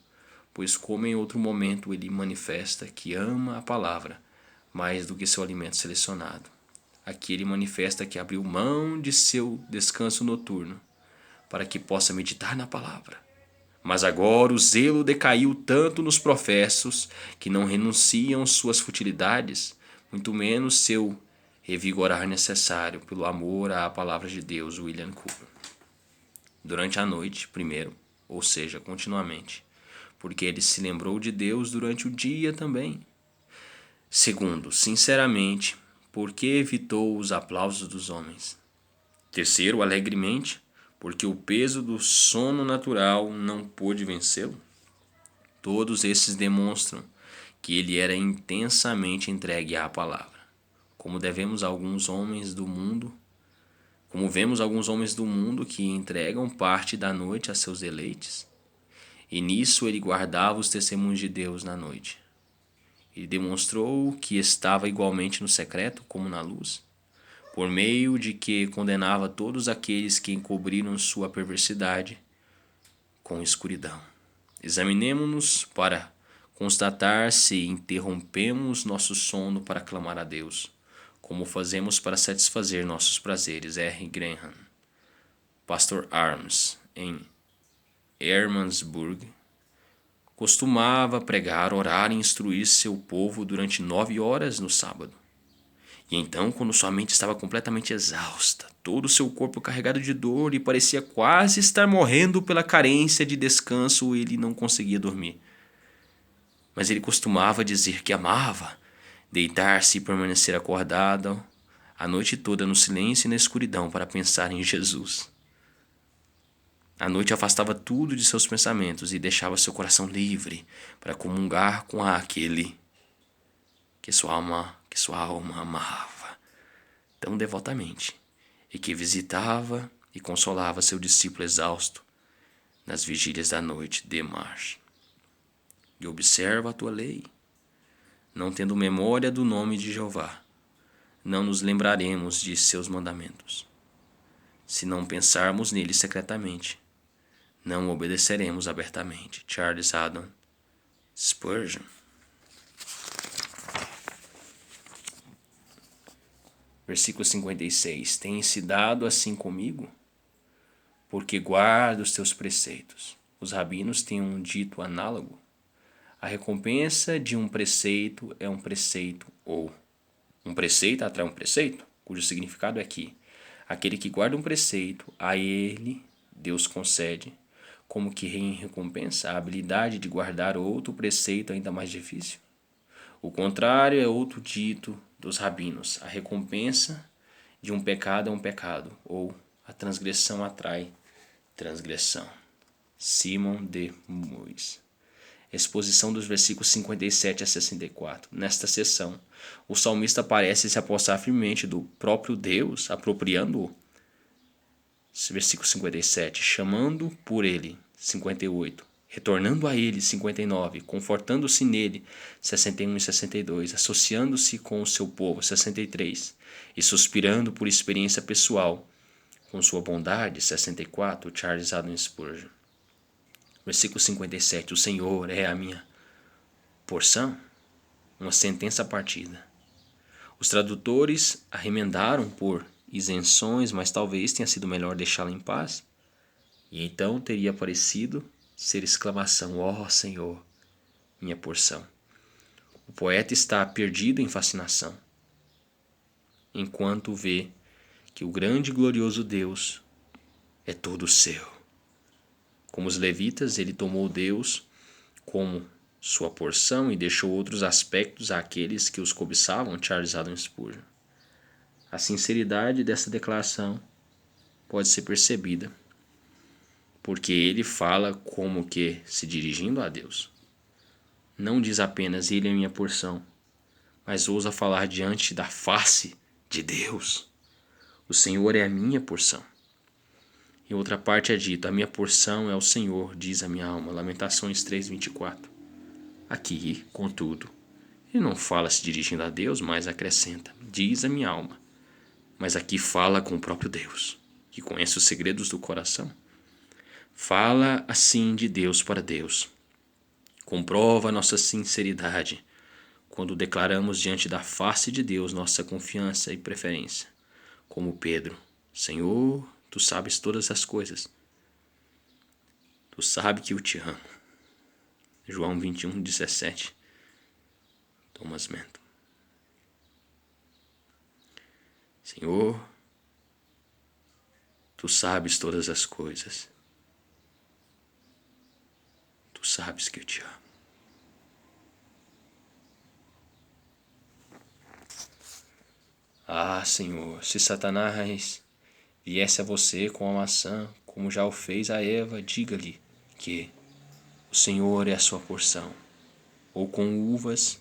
pois como em outro momento ele manifesta que ama a palavra mais do que seu alimento selecionado. Aqui ele manifesta que abriu mão de seu descanso noturno para que possa meditar na palavra. Mas agora o zelo decaiu tanto nos professos que não renunciam suas futilidades, muito menos seu revigorar necessário pelo amor à palavra de Deus. William Cooper. Durante a noite, primeiro, ou seja, continuamente, porque ele se lembrou de Deus durante o dia também. Segundo, sinceramente, porque evitou os aplausos dos homens. Terceiro, alegremente, porque o peso do sono natural não pôde vencê-lo. Todos esses demonstram que ele era intensamente entregue à palavra, como vemos alguns homens do mundo que entregam parte da noite a seus deleites. E nisso ele guardava os testemunhos de Deus na noite. Ele demonstrou que estava igualmente no secreto como na luz, por meio de que condenava todos aqueles que encobriram sua perversidade com escuridão. Examinemo-nos para constatar se interrompemos nosso sono para clamar a Deus, como fazemos para satisfazer nossos prazeres. R. Graham. Pastor Arms, em Hermannsburg, costumava pregar, orar e instruir seu povo durante 9 horas no sábado. E então, quando sua mente estava completamente exausta, todo o seu corpo carregado de dor e parecia quase estar morrendo pela carência de descanso, ele não conseguia dormir. Mas ele costumava dizer que amava deitar-se e permanecer acordado a noite toda no silêncio e na escuridão para pensar em Jesus. A noite afastava tudo de seus pensamentos e deixava seu coração livre para comungar com aquele que sua alma amava tão devotamente e que visitava e consolava seu discípulo exausto nas vigílias da noite de março. E observa a tua lei, não tendo memória do nome de Jeová, não nos lembraremos de seus mandamentos. Se não pensarmos neles secretamente, não obedeceremos abertamente. Charles Haddon Spurgeon. Versículo 56. Tem-se dado assim comigo, porque guardo os teus preceitos. Os rabinos têm um dito análogo. A recompensa de um preceito é um preceito, ou um preceito atrai um preceito, cujo significado é que aquele que guarda um preceito, a ele Deus concede, como que em recompensa, a habilidade de guardar outro preceito ainda mais difícil. O contrário é outro dito dos rabinos. A recompensa de um pecado é um pecado, ou a transgressão atrai transgressão. Simon de Mois. Exposição dos versículos 57 a 64. Nesta seção, o salmista parece se apossar firmemente do próprio Deus, apropriando-o. Versículo 57. Chamando por ele. 58. Retornando a ele. 59. Confortando-se nele. 61 e 62. Associando-se com o seu povo. 63. E suspirando por experiência pessoal com sua bondade. 64. Charles Haddon Spurgeon. Versículo 57. O Senhor é a minha porção, uma sentença partida. Os tradutores a remendaram por isenções, mas talvez tenha sido melhor deixá-la em paz. E então teria parecido ser exclamação: ó Senhor, minha porção. O poeta está perdido em fascinação, enquanto vê que o grande e glorioso Deus é todo seu. Como os levitas, ele tomou Deus como sua porção e deixou outros aspectos àqueles que os cobiçavam. Charles Haddon Spurgeon. A sinceridade dessa declaração pode ser percebida, porque ele fala como que se dirigindo a Deus. Não diz apenas ele é minha porção, mas ousa falar diante da face de Deus. O Senhor é a minha porção. Em outra parte é dito: a minha porção é o Senhor, diz a minha alma. Lamentações 3:24. Aqui, contudo, ele não fala se dirigindo a Deus, mas acrescenta: diz a minha alma. Mas aqui fala com o próprio Deus, que conhece os segredos do coração. Fala assim de Deus para Deus. Comprova nossa sinceridade quando declaramos diante da face de Deus nossa confiança e preferência. Como Pedro: Senhor, tu sabes todas as coisas. Tu sabes que eu te amo. João 21:17. Thomas Manton. Senhor, tu sabes todas as coisas. Tu sabes que eu te amo. Ah, Senhor, se Satanás viesse a você com a maçã, como já o fez a Eva, diga-lhe que o Senhor é a sua porção. Ou com uvas,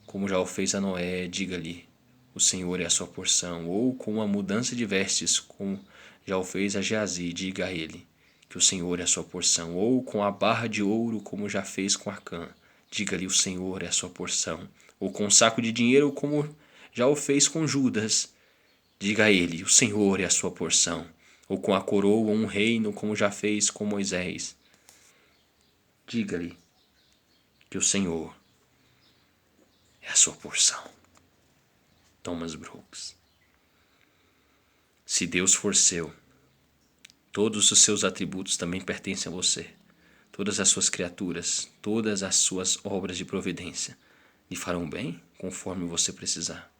como já o fez a Noé, diga-lhe: o Senhor é a sua porção. Ou com uma mudança de vestes, como já o fez a Geazi, diga a ele que o Senhor é a sua porção. Ou com a barra de ouro, como já fez com Acã, diga-lhe: o Senhor é a sua porção. Ou com um saco de dinheiro, como já o fez com Judas, diga a ele: o Senhor é a sua porção. Ou com a coroa ou um reino, como já fez com Moisés, diga-lhe que o Senhor é a sua porção. Thomas Brooks. Se Deus for seu, todos os seus atributos também pertencem a você. Todas as suas criaturas, todas as suas obras de providência lhe farão bem conforme você precisar.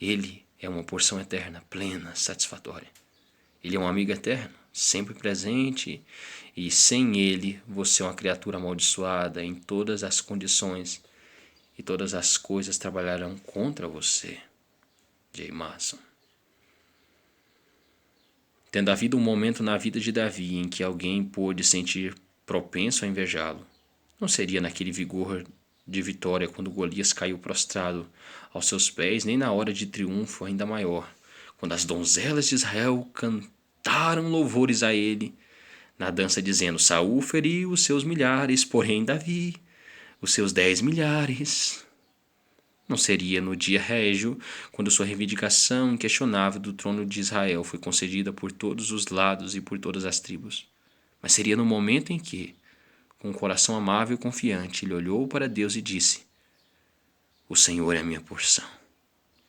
Ele é uma porção eterna, plena, satisfatória. Ele é um amigo eterno, sempre presente, e sem ele você é uma criatura amaldiçoada em todas as condições, e todas as coisas trabalharão contra você. J. Mason. Tendo havido um momento na vida de Davi em que alguém pôde sentir propenso a invejá-lo, não seria naquele vigor de vitória quando Golias caiu prostrado aos seus pés, nem na hora de triunfo ainda maior, quando as donzelas de Israel cantaram louvores a ele, na dança dizendo: Saul feriu os seus milhares, porém Davi os seus 10 milhares. Não seria no dia régio, quando sua reivindicação inquestionável do trono de Israel foi concedida por todos os lados e por todas as tribos, mas seria no momento em que, com um coração amável e confiante, ele olhou para Deus e disse: O Senhor é a minha porção.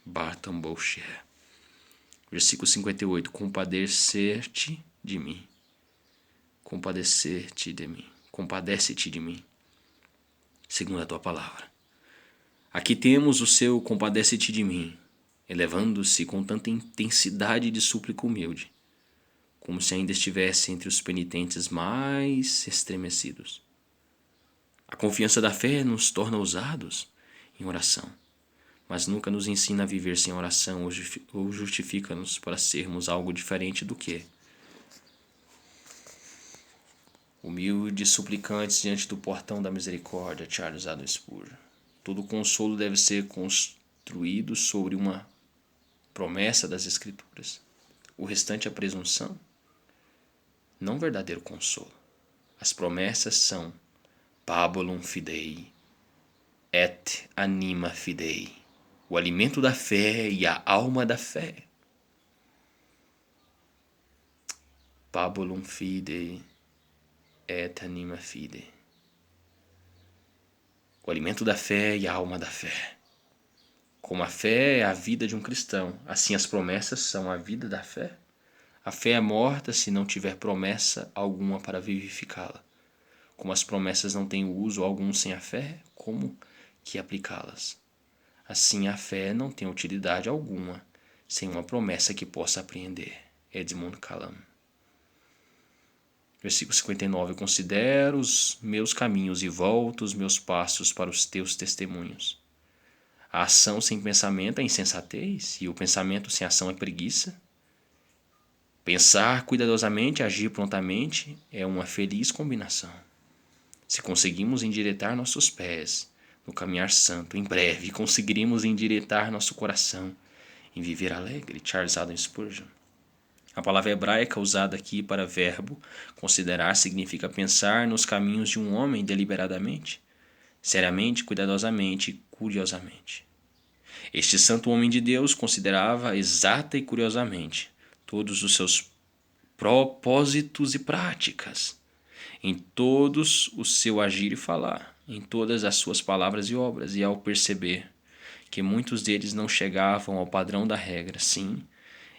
Barton Boucher. Versículo 58. Compadecer-te de mim. Compadecer-te de mim. Compadece-te de mim, segundo a tua palavra. Aqui temos o seu compadece-te de mim, elevando-se com tanta intensidade de súplica humilde, como se ainda estivesse entre os penitentes mais estremecidos. A confiança da fé nos torna ousados em oração, mas nunca nos ensina a viver sem oração ou justifica-nos para sermos algo diferente do que humildes suplicantes diante do portão da misericórdia. Charles Haddon Spurgeon. Todo consolo deve ser construído sobre uma promessa das Escrituras. O restante é presunção, não verdadeiro consolo. As promessas são Pabulum fidei, et anima fidei, o alimento da fé e a alma da fé. Pabulum fidei, et anima fidei. O alimento da fé e a alma da fé. Como a fé é a vida de um cristão, assim as promessas são a vida da fé. A fé é morta se não tiver promessa alguma para vivificá-la. Como as promessas não têm uso algum sem a fé, como que aplicá-las? Assim a fé não tem utilidade alguma sem uma promessa que possa apreender. Edmund Callam. Versículo 59. Considero os meus caminhos e volto os meus passos para os teus testemunhos. A ação sem pensamento é insensatez, e o pensamento sem ação é preguiça. Pensar cuidadosamente, agir prontamente é uma feliz combinação. Se conseguimos endireitar nossos pés no caminhar santo, em breve conseguiremos endireitar nosso coração em viver alegre. Charles Haddon Spurgeon. A palavra hebraica usada aqui para verbo considerar significa pensar nos caminhos de um homem deliberadamente, seriamente, cuidadosamente e curiosamente. Este santo homem de Deus considerava exata e curiosamente todos os seus propósitos e práticas, em todos o seu agir e falar, em todas as suas palavras e obras, e ao perceber que muitos deles não chegavam ao padrão da regra, sim,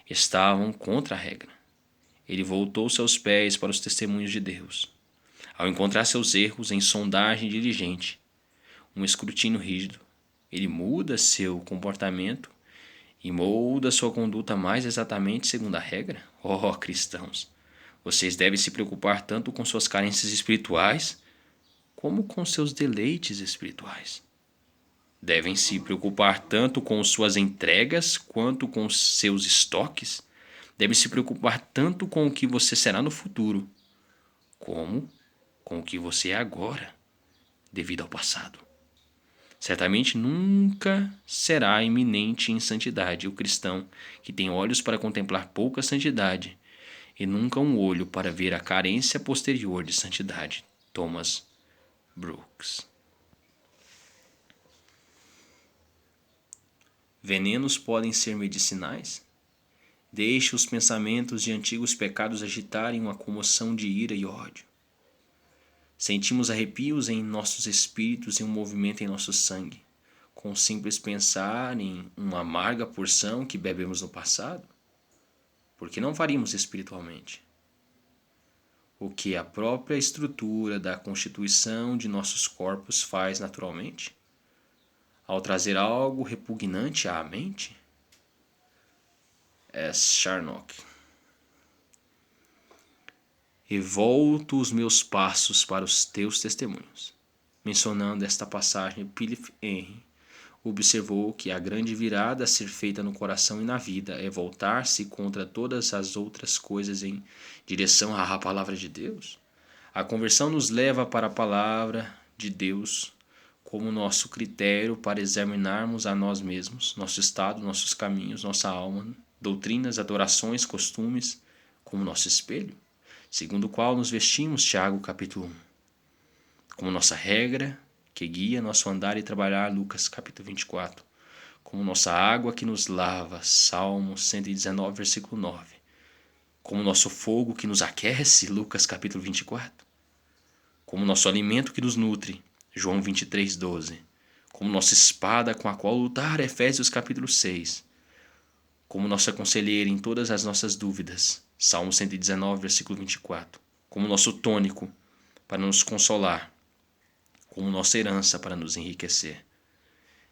estavam contra a regra, ele voltou seus pés para os testemunhos de Deus. Ao encontrar seus erros em sondagem diligente, um escrutínio rígido, ele muda seu comportamento e molda sua conduta mais exatamente segundo a regra. Oh, cristãos, vocês devem se preocupar tanto com suas carências espirituais como com seus deleites espirituais. Devem se preocupar tanto com suas entregas quanto com seus estoques. Devem se preocupar tanto com o que você será no futuro, como com o que você é agora, devido ao passado. Certamente nunca será iminente em santidade o cristão que tem olhos para contemplar pouca santidade e nunca um olho para ver a carência posterior de santidade. Thomas Brooks. Venenos podem ser medicinais? Deixe os pensamentos de antigos pecados agitarem uma comoção de ira e ódio. Sentimos arrepios em nossos espíritos e um movimento em nosso sangue, com o simples pensar em uma amarga porção que bebemos no passado? Por que não faríamos espiritualmente? O que a própria estrutura da constituição de nossos corpos faz naturalmente? Ao trazer algo repugnante à mente? S. Charnock. E volto os meus passos para os teus testemunhos. Mencionando esta passagem, Philip Henry observou que a grande virada a ser feita no coração e na vida é voltar-se contra todas as outras coisas em direção à palavra de Deus. A conversão nos leva para a palavra de Deus como nosso critério para examinarmos a nós mesmos, nosso estado, nossos caminhos, nossa alma, doutrinas, adorações, costumes, como nosso espelho, segundo o qual nos vestimos, Tiago capítulo 1, como nossa regra que guia nosso andar e trabalhar, Lucas capítulo 24, como nossa água que nos lava, Salmo 119, versículo 9, como nosso fogo que nos aquece, Lucas capítulo 24, como nosso alimento que nos nutre, João 23, 12, como nossa espada com a qual lutar, Efésios capítulo 6, como nossa conselheira em todas as nossas dúvidas, Salmo 119, versículo 24, como nosso tônico para nos consolar, como nossa herança para nos enriquecer.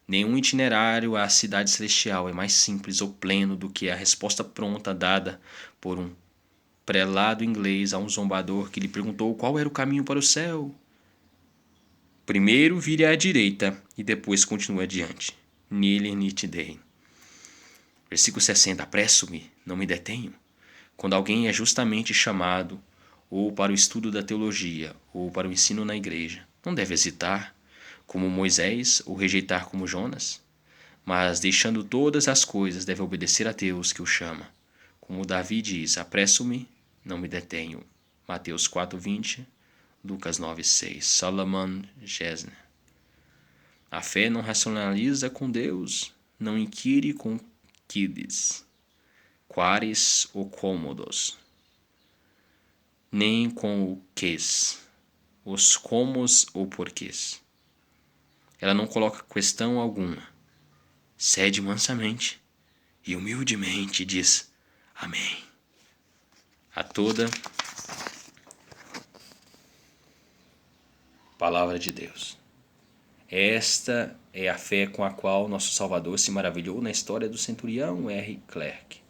Nenhum itinerário à cidade celestial é mais simples ou pleno do que a resposta pronta dada por um prelado inglês a um zombador que lhe perguntou qual era o caminho para o céu. Primeiro vire à direita e depois continue adiante. Neil Nitidei. Versículo 60. Apresso-me, não me detenho. Quando alguém é justamente chamado ou para o estudo da teologia ou para o ensino na igreja, não deve hesitar, como Moisés, ou rejeitar como Jonas, mas deixando todas as coisas deve obedecer a Deus que o chama. Como Davi diz, apresso-me, não me detenho. Mateus 4:20, Lucas 9:6. Solomon Gesner. A fé não racionaliza com Deus, não inquire com quides, quares ou cômodos, nem com o quês, os comos ou porquês. Ela não coloca questão alguma. Cede mansamente e humildemente diz amém a toda palavra de Deus. Esta é a fé com a qual nosso Salvador se maravilhou na história do centurião R. Clarke.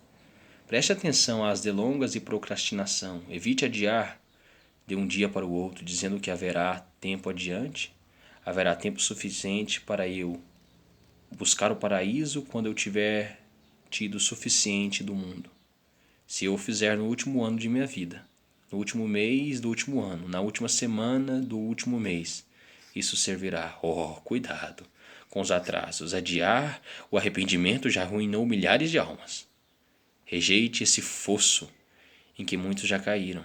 Preste atenção às delongas e procrastinação. Evite adiar de um dia para o outro, dizendo que haverá tempo adiante, haverá tempo suficiente para eu buscar o paraíso quando eu tiver tido o suficiente do mundo. Se eu o fizer no último ano de minha vida, no último mês do último ano, na última semana do último mês, isso servirá. Oh, cuidado com os atrasos. Adiar o arrependimento já arruinou milhares de almas. Rejeite esse fosso em que muitos já caíram.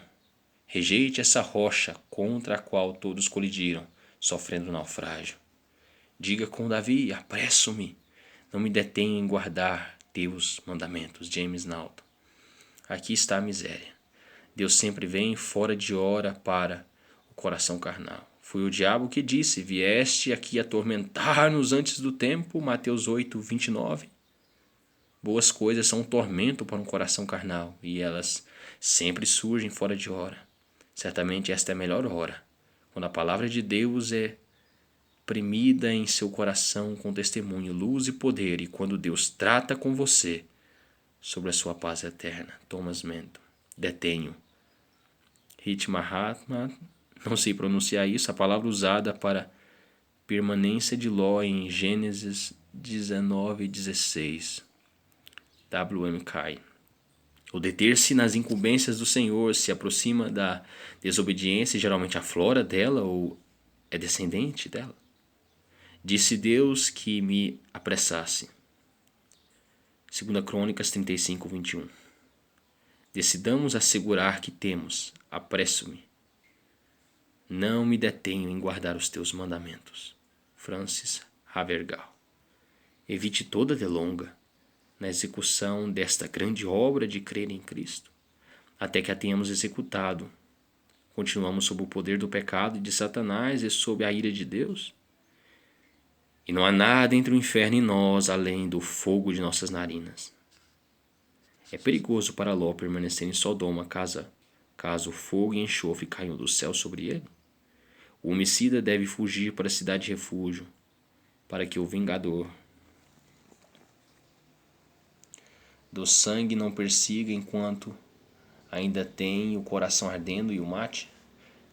Rejeite essa rocha contra a qual todos colidiram, sofrendo naufrágio. Diga com Davi, apresso-me, não me detenho em guardar teus mandamentos. James Newton. Aqui está a miséria. Deus sempre vem fora de hora para o coração carnal. Foi o diabo que disse, vieste aqui atormentar-nos antes do tempo, Mateus 8, 29. Boas coisas são um tormento para um coração carnal, e elas sempre surgem fora de hora. Certamente esta é a melhor hora, quando a palavra de Deus é premida em seu coração com testemunho, luz e poder, e quando Deus trata com você sobre a sua paz eterna. Thomas Menton. Detenho. Hit Mahatma, não sei pronunciar isso, a palavra usada para permanência de Ló em Gênesis 19:16. W.M. Kai. O deter-se nas incumbências do Senhor se aproxima da desobediência e geralmente aflora dela ou é descendente dela. Disse Deus que me apressasse. 2 Crônicas 35, 21. Decidamos assegurar que temos, apresso-me. Não me detenho em guardar os teus mandamentos. Francis Havergal. Evite toda delonga na execução desta grande obra de crer em Cristo, até que a tenhamos executado. Continuamos sob o poder do pecado e de Satanás e sob a ira de Deus? E não há nada entre o inferno e nós, além do fogo de nossas narinas. É perigoso para Ló permanecer em Sodoma caso fogo e enxofre caiam do céu sobre ele. O homicida deve fugir para a cidade de refúgio, para que o vingador do sangue não persiga enquanto ainda tem o coração ardendo e o mate?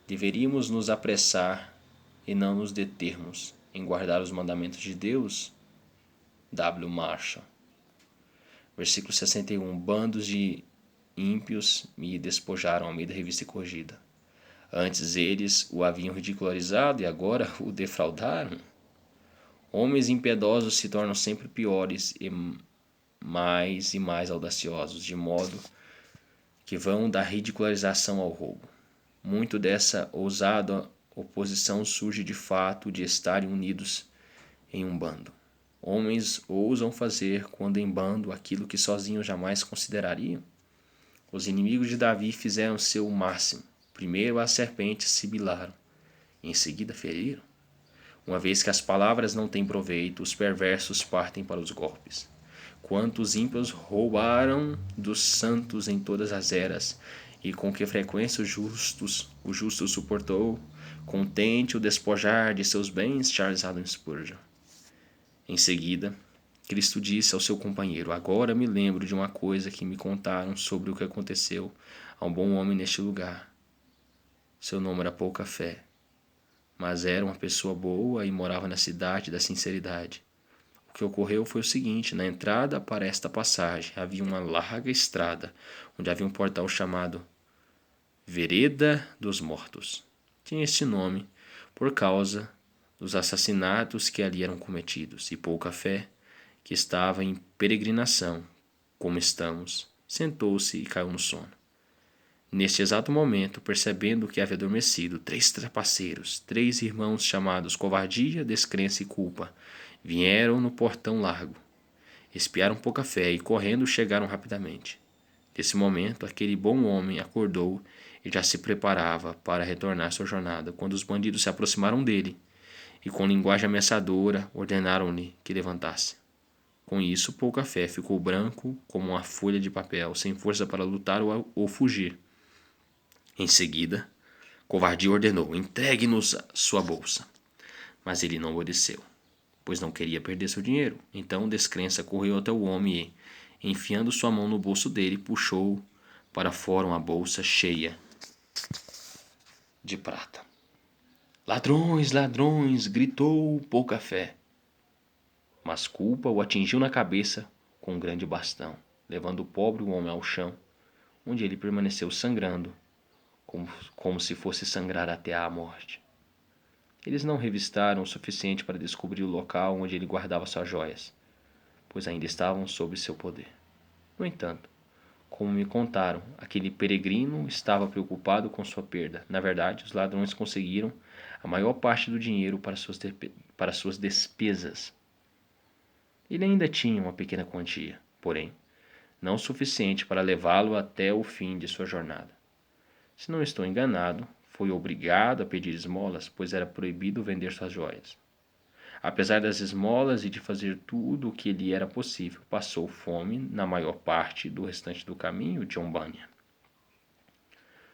Deveríamos nos apressar e não nos determos em guardar os mandamentos de Deus? W. Marshall. Versículo 61. Bandos de ímpios me despojaram ao meio da revista corrigida. Antes eles o haviam ridicularizado e agora o defraudaram? Homens impiedosos se tornam sempre piores e mais audaciosos, de modo que vão da ridicularização ao roubo. Muito dessa ousada oposição surge de fato de estarem unidos em um bando. Homens ousam fazer, quando em bando, aquilo que sozinhos jamais considerariam. Os inimigos de Davi fizeram seu máximo. Primeiro as serpentes sibilaram, e em seguida feriram. Uma vez que as palavras não têm proveito, os perversos partem para os golpes. Quantos ímpios roubaram dos santos em todas as eras, e com que frequência o justo suportou, contente o despojar de seus bens. Charles Haddon Spurgeon. Em seguida, Cristo disse ao seu companheiro: agora me lembro de uma coisa que me contaram sobre o que aconteceu a um bom homem neste lugar. Seu nome era Pouca Fé, mas era uma pessoa boa e morava na cidade da sinceridade. O que ocorreu foi o seguinte: na entrada para esta passagem havia uma larga estrada, onde havia um portal chamado Vereda dos Mortos. Tinha este nome por causa dos assassinatos que ali eram cometidos, e Pouca Fé, que estava em peregrinação, como estamos, sentou-se e caiu no sono. Neste exato momento, percebendo que havia adormecido, 3 trapaceiros, 3 irmãos chamados Covardia, Descrença e Culpa, vieram no portão largo. Espiaram Pouca Fé e, correndo, chegaram rapidamente. Nesse momento, aquele bom homem acordou e já se preparava para retornar sua jornada, quando os bandidos se aproximaram dele e, com linguagem ameaçadora, ordenaram-lhe que levantasse. Com isso, Pouca Fé ficou branco como uma folha de papel, sem força para lutar ou fugir. Em seguida, Covardia ordenou: entregue-nos sua bolsa. Mas ele não obedeceu, pois não queria perder seu dinheiro. Então Descrença correu até o homem e, enfiando sua mão no bolso dele, puxou para fora uma bolsa cheia de prata. Ladrões, ladrões! Gritou Pouca Fé. Mas Culpa o atingiu na cabeça com um grande bastão, levando o pobre homem ao chão, onde ele permaneceu sangrando, como se fosse sangrar até à morte. Eles não revistaram o suficiente para descobrir o local onde ele guardava suas joias, pois ainda estavam sob seu poder. No entanto, como me contaram, aquele peregrino estava preocupado com sua perda. Na verdade, os ladrões conseguiram a maior parte do dinheiro para suas despesas. Ele ainda tinha uma pequena quantia, porém, não o suficiente para levá-lo até o fim de sua jornada. Se não estou enganado, foi obrigado a pedir esmolas, pois era proibido vender suas joias. Apesar das esmolas e de fazer tudo o que lhe era possível, passou fome na maior parte do restante do caminho, John Bunyan.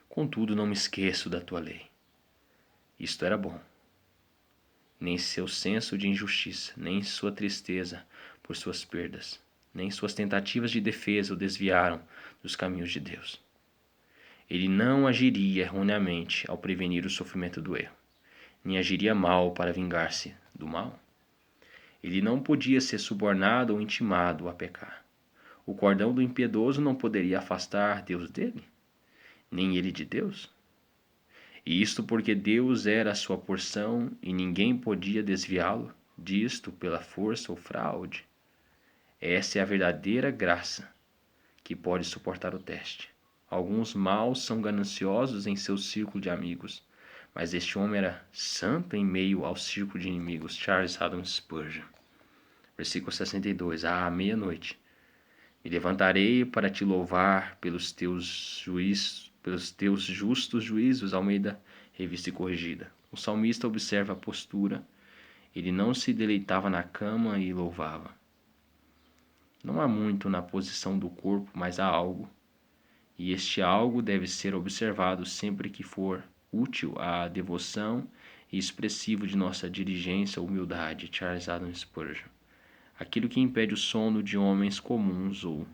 Contudo, não me esqueço da tua lei. Isto era bom. Nem seu senso de injustiça, nem sua tristeza por suas perdas, nem suas tentativas de defesa o desviaram dos caminhos de Deus. Ele não agiria erroneamente ao prevenir o sofrimento do erro, nem agiria mal para vingar-se do mal. Ele não podia ser subornado ou intimado a pecar. O cordão do impiedoso não poderia afastar Deus dele, nem ele de Deus. E isto porque Deus era a sua porção e ninguém podia desviá-lo disto pela força ou fraude. Essa é a verdadeira graça que pode suportar o teste. Alguns maus são gananciosos em seu círculo de amigos, mas este homem era santo em meio ao círculo de inimigos. Charles Haddon Spurgeon. Versículo 62. À meia-noite me levantarei para te louvar pelos teus justos juízos. Almeida, Revista e Corrigida. O salmista observa a postura. Ele não se deleitava na cama e louvava. Não há muito na posição do corpo, mas há algo. E este algo deve ser observado sempre que for útil à devoção e expressivo de nossa diligência ou humildade. Charles Haddon Spurgeon. Aquilo que impede o sono de homens comuns ou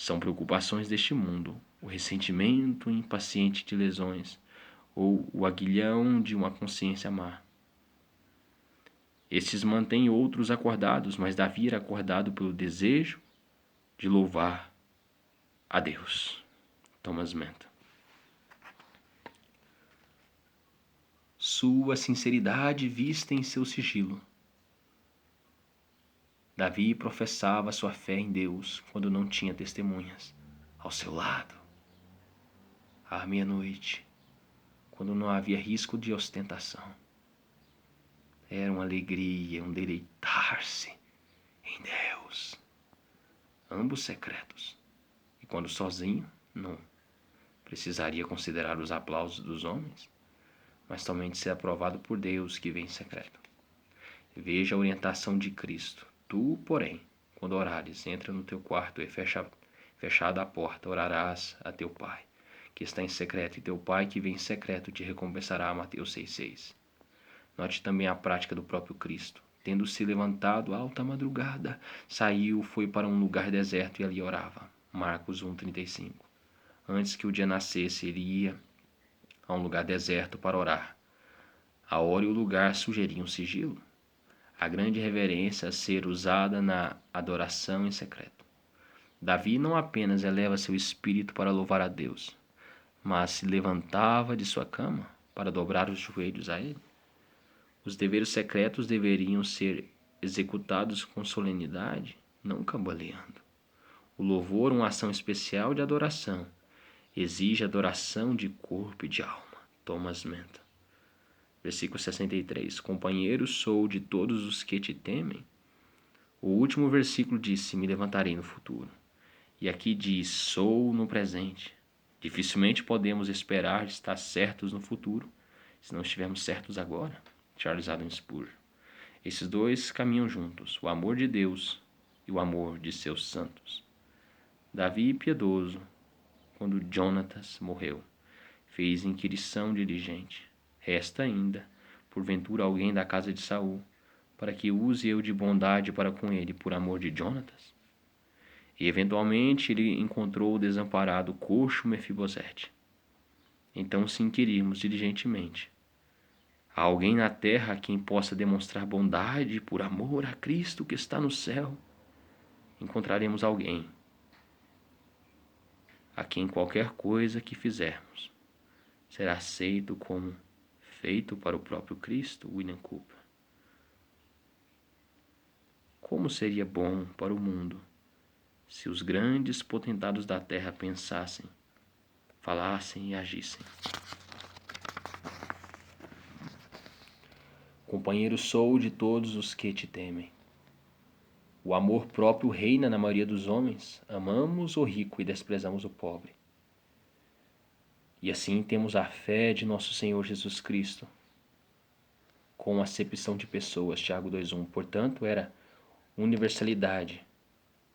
São preocupações deste mundo, o ressentimento impaciente de lesões, ou o aguilhão de uma consciência má. Estes mantêm outros acordados, mas Davi era acordado pelo desejo de louvar a Deus. Thomas Manton. Sua sinceridade vista em seu sigilo. Davi professava sua fé em Deus quando não tinha testemunhas ao seu lado. À meia-noite, quando não havia risco de ostentação. Era uma alegria, um deleitar-se em Deus. Ambos secretos. E quando sozinho, não precisaria considerar os aplausos dos homens, mas somente ser aprovado por Deus que vem em secreto. Veja a orientação de Cristo. Tu, porém, quando orares, entra no teu quarto e fechada a porta, orarás a teu Pai, que está em secreto, e teu Pai que vem em secreto te recompensará. Mateus 6,6. Note também a prática do próprio Cristo. Tendo se levantado alta madrugada, saiu, foi para um lugar deserto e ali orava. Marcos 1,35. Antes que o dia nascesse, ele ia a um lugar deserto para orar. A hora e o lugar sugeriam sigilo. A grande reverência a ser usada na adoração em secreto. Davi não apenas eleva seu espírito para louvar a Deus, mas se levantava de sua cama para dobrar os joelhos a ele. Os deveres secretos deveriam ser executados com solenidade, não cambaleando. O louvor, uma ação especial de adoração, exige adoração de corpo e de alma. Thomas Manton. Versículo 63. Companheiro sou de todos os que te temem. O último versículo disse, me levantarei no futuro. E aqui diz, sou no presente. Dificilmente podemos esperar de estar certos no futuro, se não estivermos certos agora. Charles Adam Spurgeon. Esses dois caminham juntos, o amor de Deus e o amor de seus santos. Davi, piedoso, quando Jonatas morreu, fez inquirição diligente. Resta ainda, porventura, alguém da casa de Saul, para que use eu de bondade para com ele, por amor de Jonatas? E, eventualmente, ele encontrou o desamparado coxo Mefibosete. Então, se inquirirmos diligentemente, há alguém na terra a quem possa demonstrar bondade por amor a Cristo que está no céu? Encontraremos alguém a quem qualquer coisa que fizermos será aceito como feito para o próprio Cristo. William Cooper. Como seria bom para o mundo se os grandes potentados da terra pensassem, falassem e agissem. Companheiro sou de todos os que te temem. O amor próprio reina na maioria dos homens. Amamos o rico e desprezamos o pobre. E assim temos a fé de nosso Senhor Jesus Cristo, com acepção de pessoas. Tiago 2,1. Portanto, era universalidade.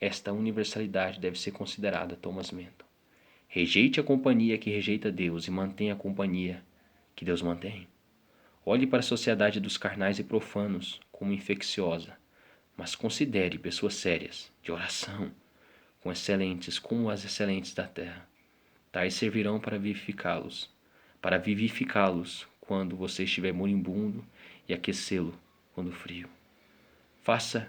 Esta universalidade deve ser considerada. Thomas Manton. Rejeite a companhia que rejeita Deus e mantenha a companhia que Deus mantém. Olhe para a sociedade dos carnais e profanos como infecciosa, mas considere pessoas sérias, de oração, como as excelentes da terra. Tais servirão para vivificá-los quando você estiver moribundo e aquecê-lo quando frio. Faça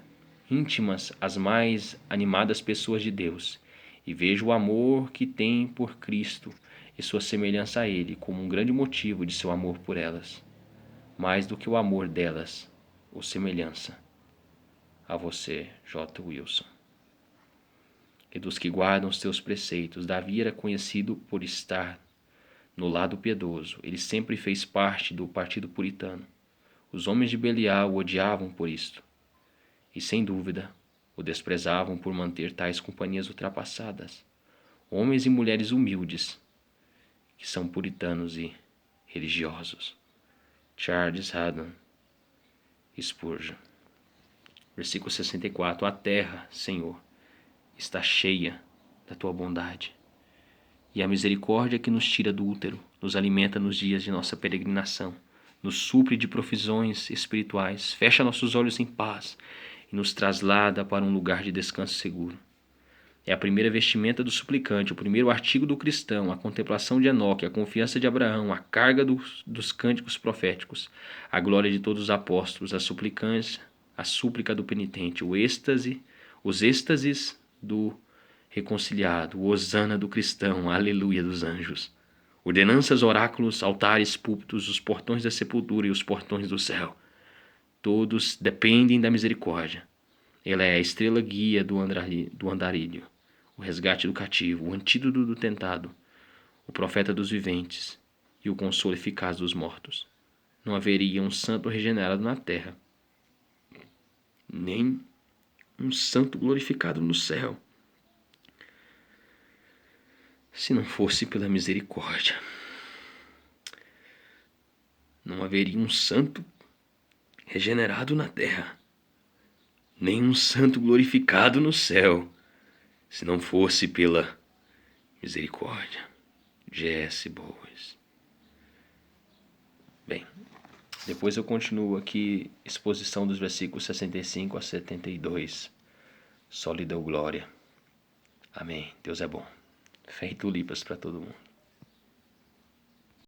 íntimas as mais animadas pessoas de Deus e veja o amor que tem por Cristo e sua semelhança a Ele como um grande motivo de seu amor por elas, mais do que o amor delas ou semelhança a você. J. Wilson. E dos que guardam os teus preceitos. Davi era conhecido por estar no lado piedoso. Ele sempre fez parte do partido puritano. Os homens de Belial o odiavam por isto, e sem dúvida o desprezavam por manter tais companhias ultrapassadas. Homens e mulheres humildes, que são puritanos e religiosos. Charles Haddon Spurgeon. Versículo 64. A terra, Senhor, está cheia da tua bondade, e a misericórdia que nos tira do útero nos alimenta nos dias de nossa peregrinação, nos supre de provisões espirituais, fecha nossos olhos em paz e nos traslada para um lugar de descanso seguro. É a primeira vestimenta do suplicante, o primeiro artigo do cristão, a contemplação de Enoque, a confiança de Abraão, a carga dos cânticos proféticos, a glória de todos os apóstolos, a suplicância, a súplica do penitente, os êxtases do reconciliado, o hosana do cristão, a aleluia dos anjos. Ordenanças, oráculos, altares, púlpitos, os portões da sepultura e os portões do céu. Todos dependem da misericórdia. Ela é a estrela guia do andarilho, o resgate do cativo, o antídoto do tentado, o profeta dos viventes e o consolo eficaz dos mortos. Não haveria um santo regenerado na terra, nem um santo glorificado no céu, se não fosse pela misericórdia. Não haveria um santo regenerado na terra, nem um santo glorificado no céu, se não fosse pela misericórdia. G.S. Bowes. Bem, depois eu continuo aqui, exposição dos versículos 65 a 72. Só lhe dou glória. Amém. Deus é bom. Fé e tulipas para todo mundo.